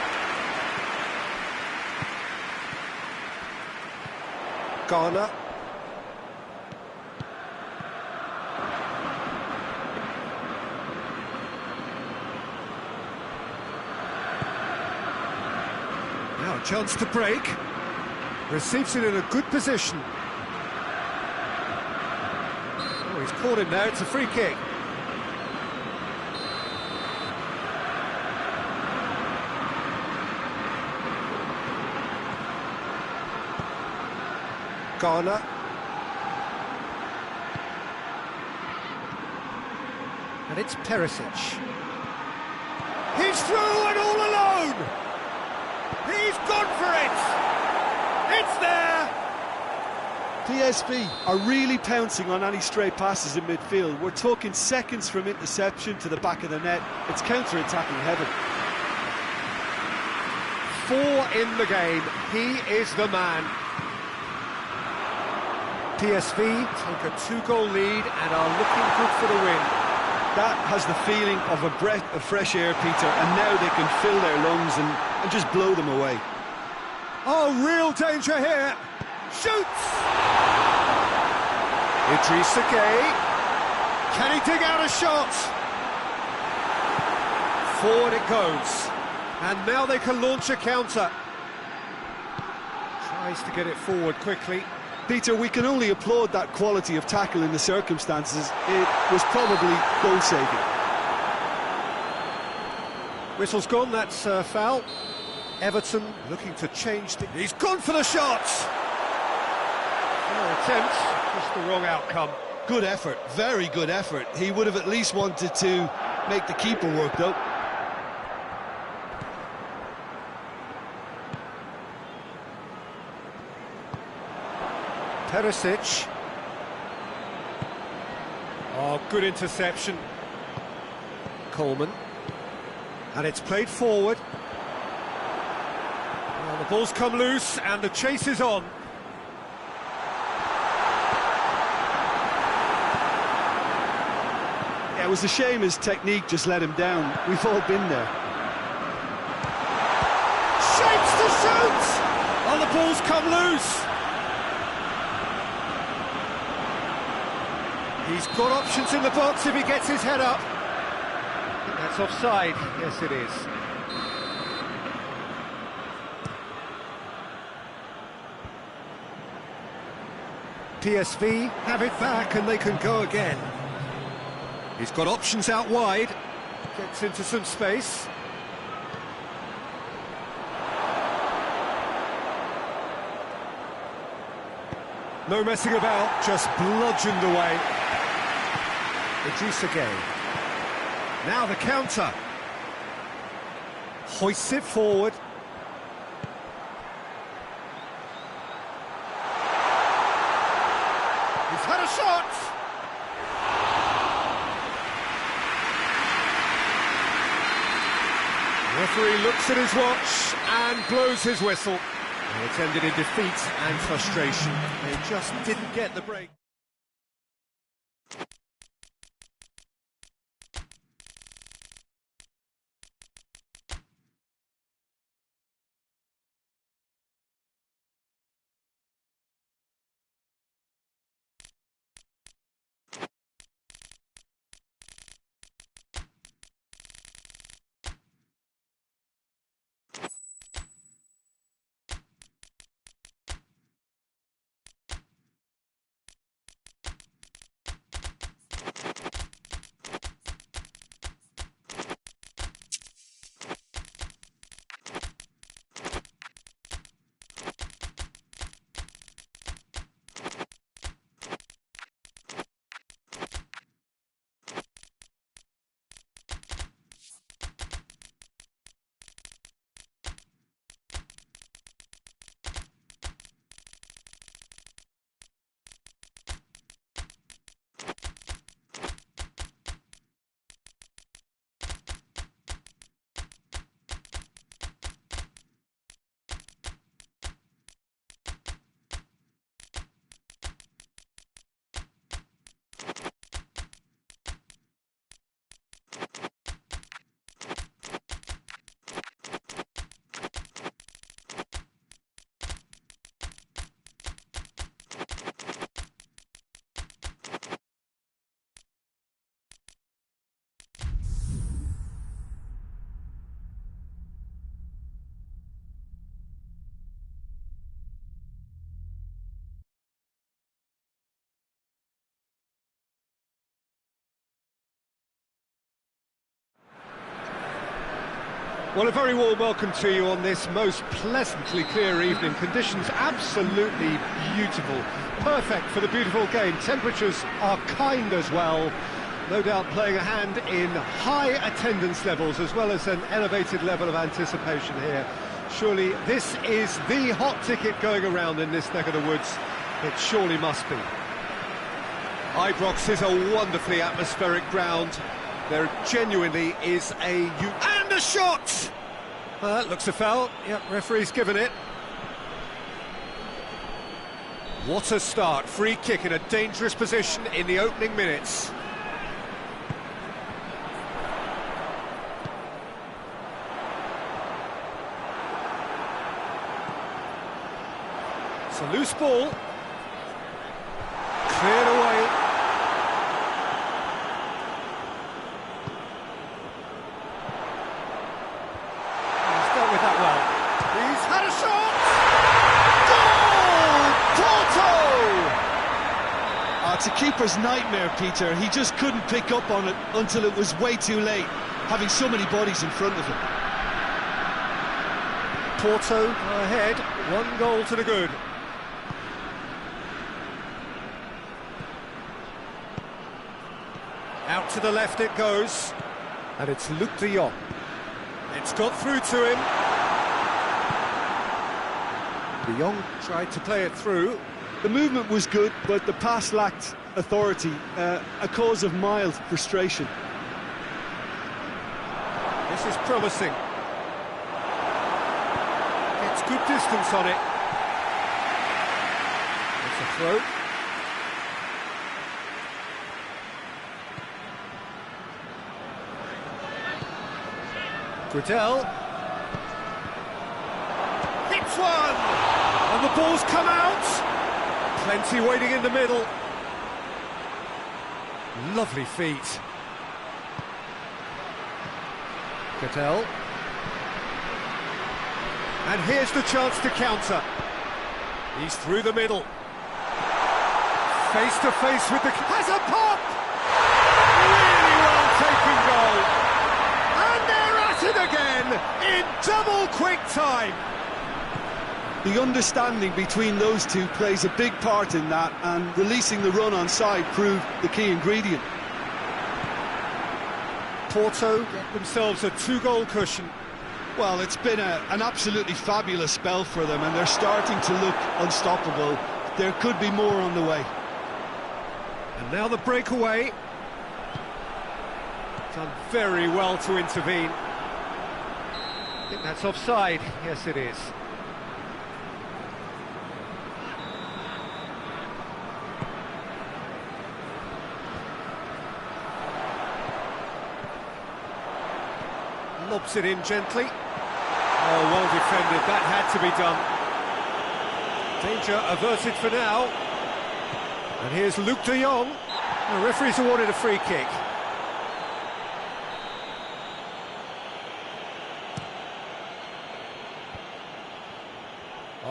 Ghana. Now a chance to break. Receives it in a good position. Oh, he's caught him there, it's a free kick. Ghana. And it's Perisic. He's through and all alone! He's gone for it! It's there! PSV are really pouncing on any stray passes in midfield. We're talking seconds from interception to the back of the net. It's counter-attacking heaven. 4 in the game. He is the man. PSV take a 2-goal lead and are looking good for the win. That has the feeling of a breath of fresh air, Peter, and now they can fill their lungs and just blow them away. Oh, real danger here. Shoots! Idrissa Gueye. Can he dig out a shot? Forward it goes. And now they can launch a counter. Tries to get it forward quickly. Peter, we can only applaud that quality of tackle in the circumstances. It was probably goal-saving. Whistle's gone, that's foul. Everton looking to change the... He's gone for the shots! Attempt, just the wrong outcome. Good effort, very good effort. He would have at least wanted to make the keeper work, though. Perisic. Oh, good interception. Coleman. And it's played forward. Well, the ball's come loose and the chase is on. Yeah, it was a shame his technique just let him down. We've all been there. Shapes to shoot! Oh, the ball's come loose. He's got options in the box if he gets his head up. I think that's offside. Yes, it is. PSV have it back and they can go again. He's got options out wide. Gets into some space. No messing about, just bludgeoned away. Idrissa Gueye. Now the counter. Hoists it forward. He's had a shot! The referee looks at his watch and blows his whistle. And it's ended in defeat and frustration. They just didn't get the break. Well, a very warm welcome to you on this most pleasantly clear evening. Conditions absolutely beautiful. Perfect for the beautiful game. Temperatures are kind as well. No doubt playing a hand in high attendance levels as well as an elevated level of anticipation here. Surely this is the hot ticket going around in this neck of the woods. It surely must be. Ibrox is a wonderfully atmospheric ground. There genuinely is and a shot! That looks a foul. Yep, referee's given it. What a start. Free kick in a dangerous position in the opening minutes. It's a loose ball. Cleared away. He's dealt with that well. He's had a shot! Goal! Porto! It's a keeper's nightmare, Peter. He just couldn't pick up on it until it was way too late, having so many bodies in front of him. Porto ahead, 1 goal to the good. Out to the left it goes, and it's Luc de Jong. It's got through to him. De Jong tried to play it through. The movement was good, but the pass lacked authority, a cause of mild frustration. This is promising. It's good distance on it. It's a throw. Gradel hits one, and the ball's come out. Plenty waiting in the middle. Lovely feet. Gradel, and here's the chance to counter. He's through the middle. Face to face with the has a pop. Really well taken goal. It again in double quick time. The understanding between those two plays a big part in that, and releasing the run on side proved the key ingredient. Porto get themselves a 2-goal cushion. Well, it's been an absolutely fabulous spell for them, and they're starting to look unstoppable. There could be more on the way. And now the breakaway. Done very well to intervene. I think that's offside. Yes, it is. Lobs it in gently. Oh, well defended. That had to be done. Danger averted for now. And here's Luc de Jong. The referee's awarded a free kick.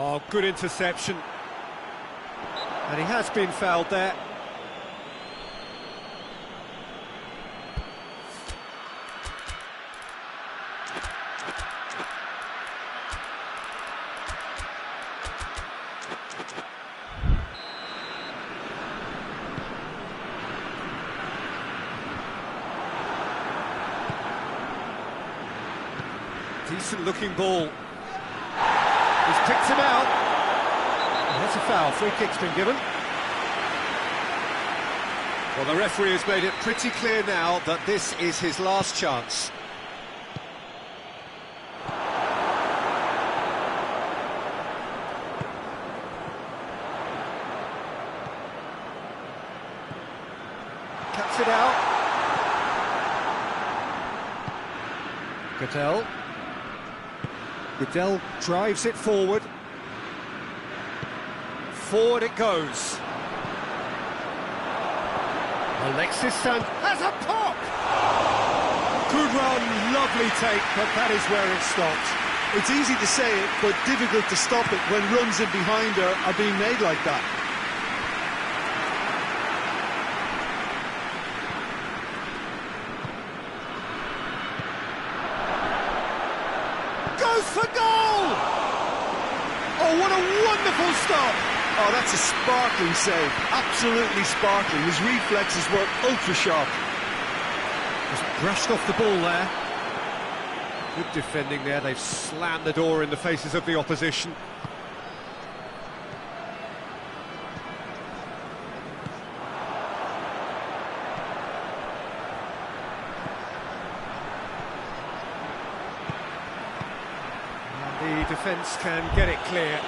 Oh, good interception. And he has been fouled there. Decent looking ball. He's picked him out. And that's a foul. Free kick's been given. Well, the referee has made it pretty clear now that this is his last chance. Cuts it out. Gradel. Gradel drives it forward. Forward it goes. Alexis Sand has a pop! Good run, lovely take, but that is where it stopped. It's easy to say it, but difficult to stop it when runs in behind are being made like that. goes for goal! Oh, what a wonderful stop! Oh, that's a sparkling save, absolutely sparkling. His reflexes were ultra-sharp. Just brushed off the ball there. Good defending there, they've slammed the door in the faces of the opposition. And the defence can get it clear.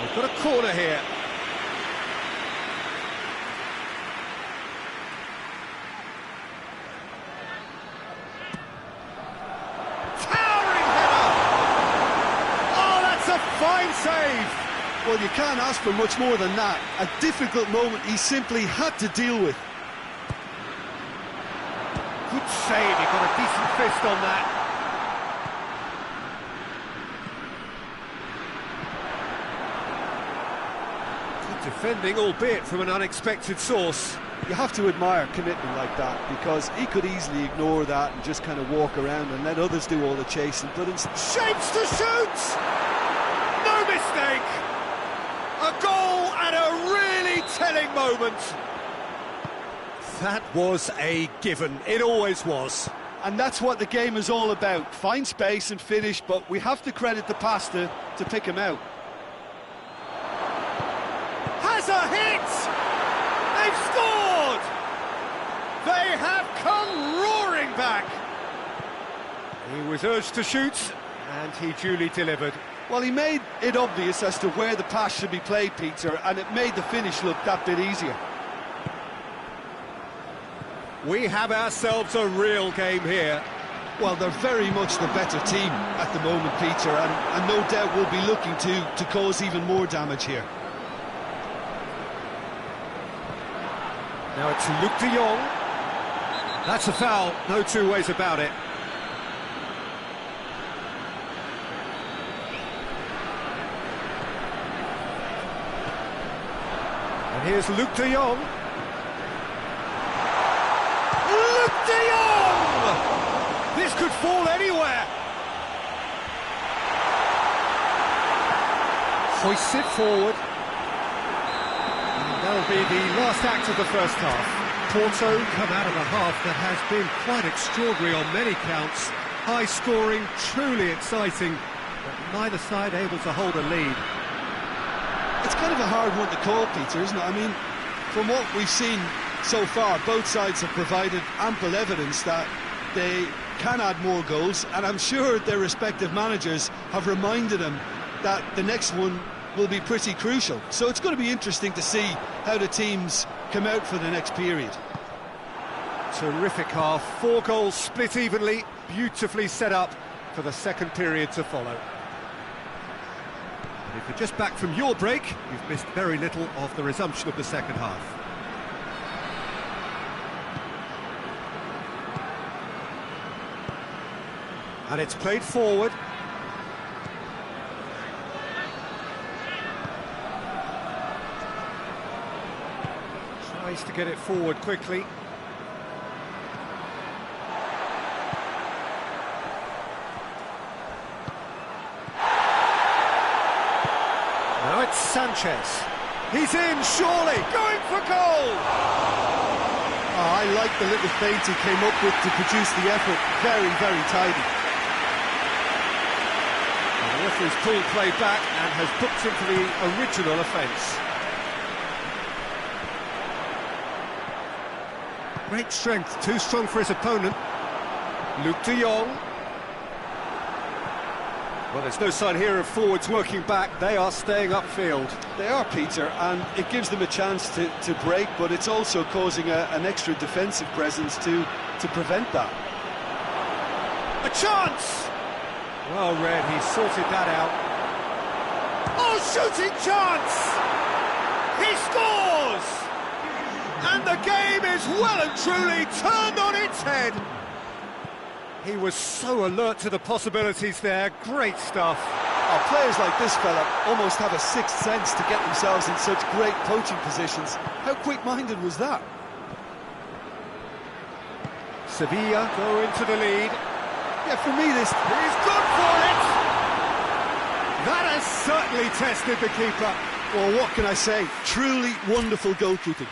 They've got a corner here. Fine save! Well, you can't ask for much more than that. A difficult moment he simply had to deal with. Good save, he got a decent fist on that. Good defending, albeit from an unexpected source. You have to admire commitment like that, because he could easily ignore that and just kind of walk around and let others do all the chasing, but instead... Shapes to shoot! No mistake! A goal at a really telling moment. That was a given. It always was. And that's what the game is all about. Find space and finish, but we have to credit the pass to pick him out. Has a hit! They've scored! They have come roaring back. He was urged to shoot, and he duly delivered. Well, he made it obvious as to where the pass should be played, Peter, and it made the finish look that bit easier. We have ourselves a real game here. Well, they're very much the better team at the moment, Peter, and no doubt will be looking to cause even more damage here. Now it's Luc de Jong. That's a foul, no two ways about it. And here's Luc de Jong. Luc de Jong! This could fall anywhere. Hoists it forward. And that'll be the last act of the first half. Porto come out of a half that has been quite extraordinary on many counts. High scoring, truly exciting, but neither side able to hold a lead. It's kind of a hard one to call, Peter, isn't it? I mean, from what we've seen so far, both sides have provided ample evidence that they can add more goals, and I'm sure their respective managers have reminded them that the next one will be pretty crucial. So it's going to be interesting to see how the teams come out for the next period. Terrific half, 4 goals split evenly, beautifully set up for the second period to follow. And if you're just back from your break, you've missed very little of the resumption of the second half. And it's played forward. Tries to get it forward quickly. Now it's Sanchez. He's in, surely, going for goal! Oh, I like the little feint he came up with to produce the effort. Very, very tidy. And the referee's pulled play back and has booked him for the original offence. Great strength, too strong for his opponent. Luc de Jong. Well, there's no sign here of forwards working back. They are staying upfield. They are, Peter, and it gives them a chance to break, but it's also causing an extra defensive presence to prevent that. A chance! Well read, he sorted that out. Oh, shooting chance! He scores! And the game is well and truly turned on its head. He was so alert to the possibilities there. Great stuff. Oh, players like this fella almost have a sixth sense to get themselves in such great poaching positions. How quick-minded was that? Sevilla go into the lead. Yeah, for me, this... He's good for it! That has certainly tested the keeper. Well, what can I say? Truly wonderful goalkeeping.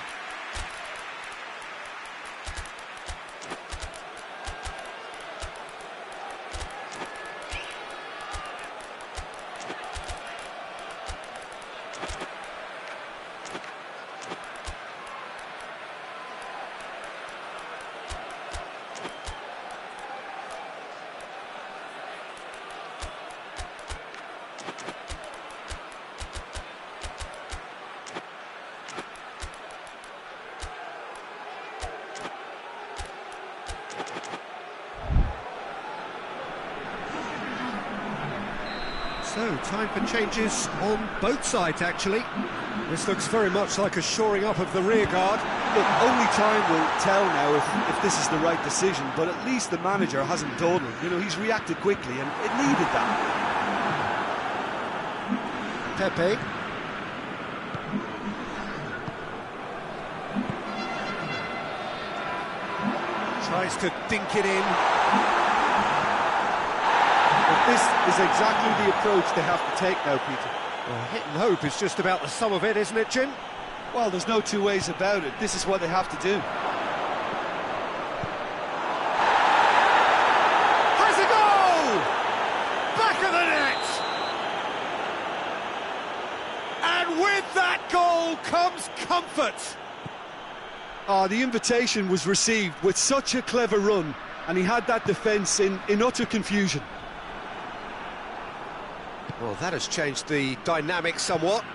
So, time for changes on both sides, actually. This looks very much like a shoring up of the rear guard. Look, only time will tell now if this is the right decision, but at least the manager hasn't dawdled. You know, he's reacted quickly, and it needed that. Pepe. Tries to dink it in. But this is exactly the approach they have to take now, Peter. Well, hit and hope is just about the sum of it, isn't it, Jim? Well, there's no two ways about it. This is what they have to do. Has a goal! Back of the net! And with that goal comes comfort. The invitation was received with such a clever run, and he had that defence in utter confusion. Well, that has changed the dynamic somewhat.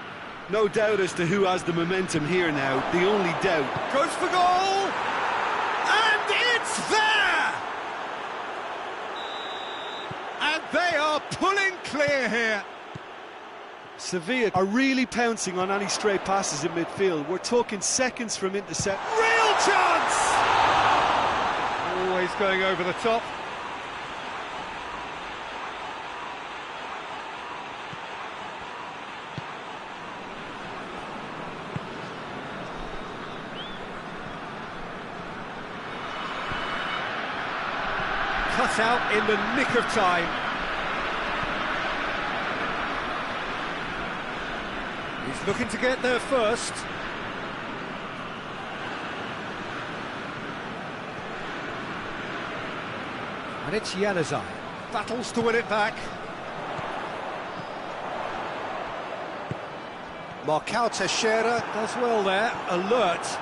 No doubt as to who has the momentum here now. The only doubt. Goes for goal! And it's there! And they are pulling clear here. Sevilla are really pouncing on any stray passes in midfield. We're talking seconds from intercept. Real chance! Always going over the top. Cut out in the nick of time. He's looking to get there first. And it's Januzaj. Battles to win it back. Marcao Teixeira does well there. Alert.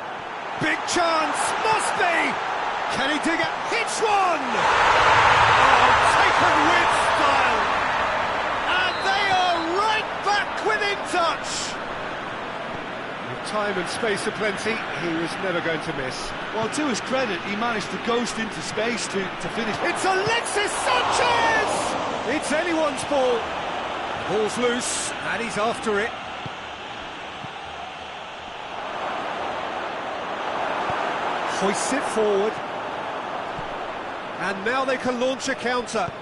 Big chance. Must be. Can he dig it? Hits one! Oh, taken with style! And they are right back within touch! With time and space aplenty, he was never going to miss. Well, to his credit, he managed to ghost into space to finish. It's Alexis Sanchez! It's anyone's ball. Ball's loose, and he's after it. Hoists it forward. And now they can launch a counter.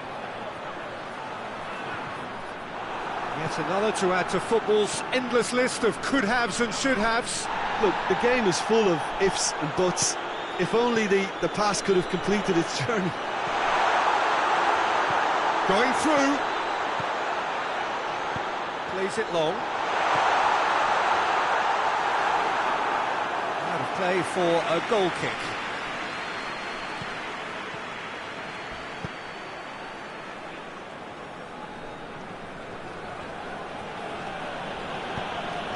Yet another to add to football's endless list of could-haves and should-haves. Look, the game is full of ifs and buts. If only the pass could have completed its journey. Going through. Plays it long. Out of play for a goal kick.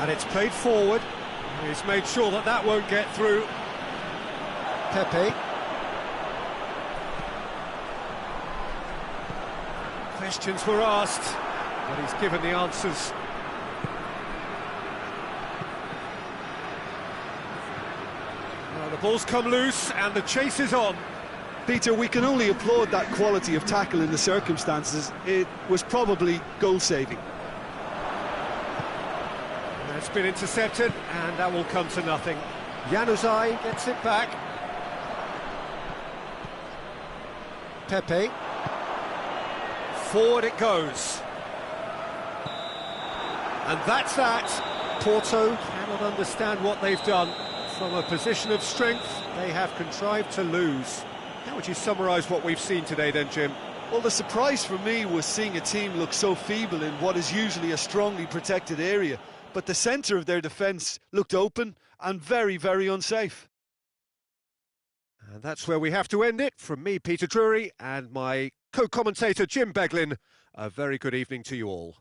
And it's played forward. He's made sure that that won't get through. Pepe. Questions were asked, but he's given the answers. Well, the ball's come loose and the chase is on. Peter, we can only applaud that quality of tackle in the circumstances. It was probably goal-saving. It's been intercepted, and that will come to nothing. Januzaj gets it back. Pepe. Forward it goes. And that's that. Porto cannot understand what they've done. From a position of strength, they have contrived to lose. How would you summarise what we've seen today then, Jim? Well, the surprise for me was seeing a team look so feeble in what is usually a strongly protected area, but the centre of their defence looked open and very, very unsafe. And that's where we have to end it. From me, Peter Drury, and my co-commentator, Jim Beglin, a very good evening to you all.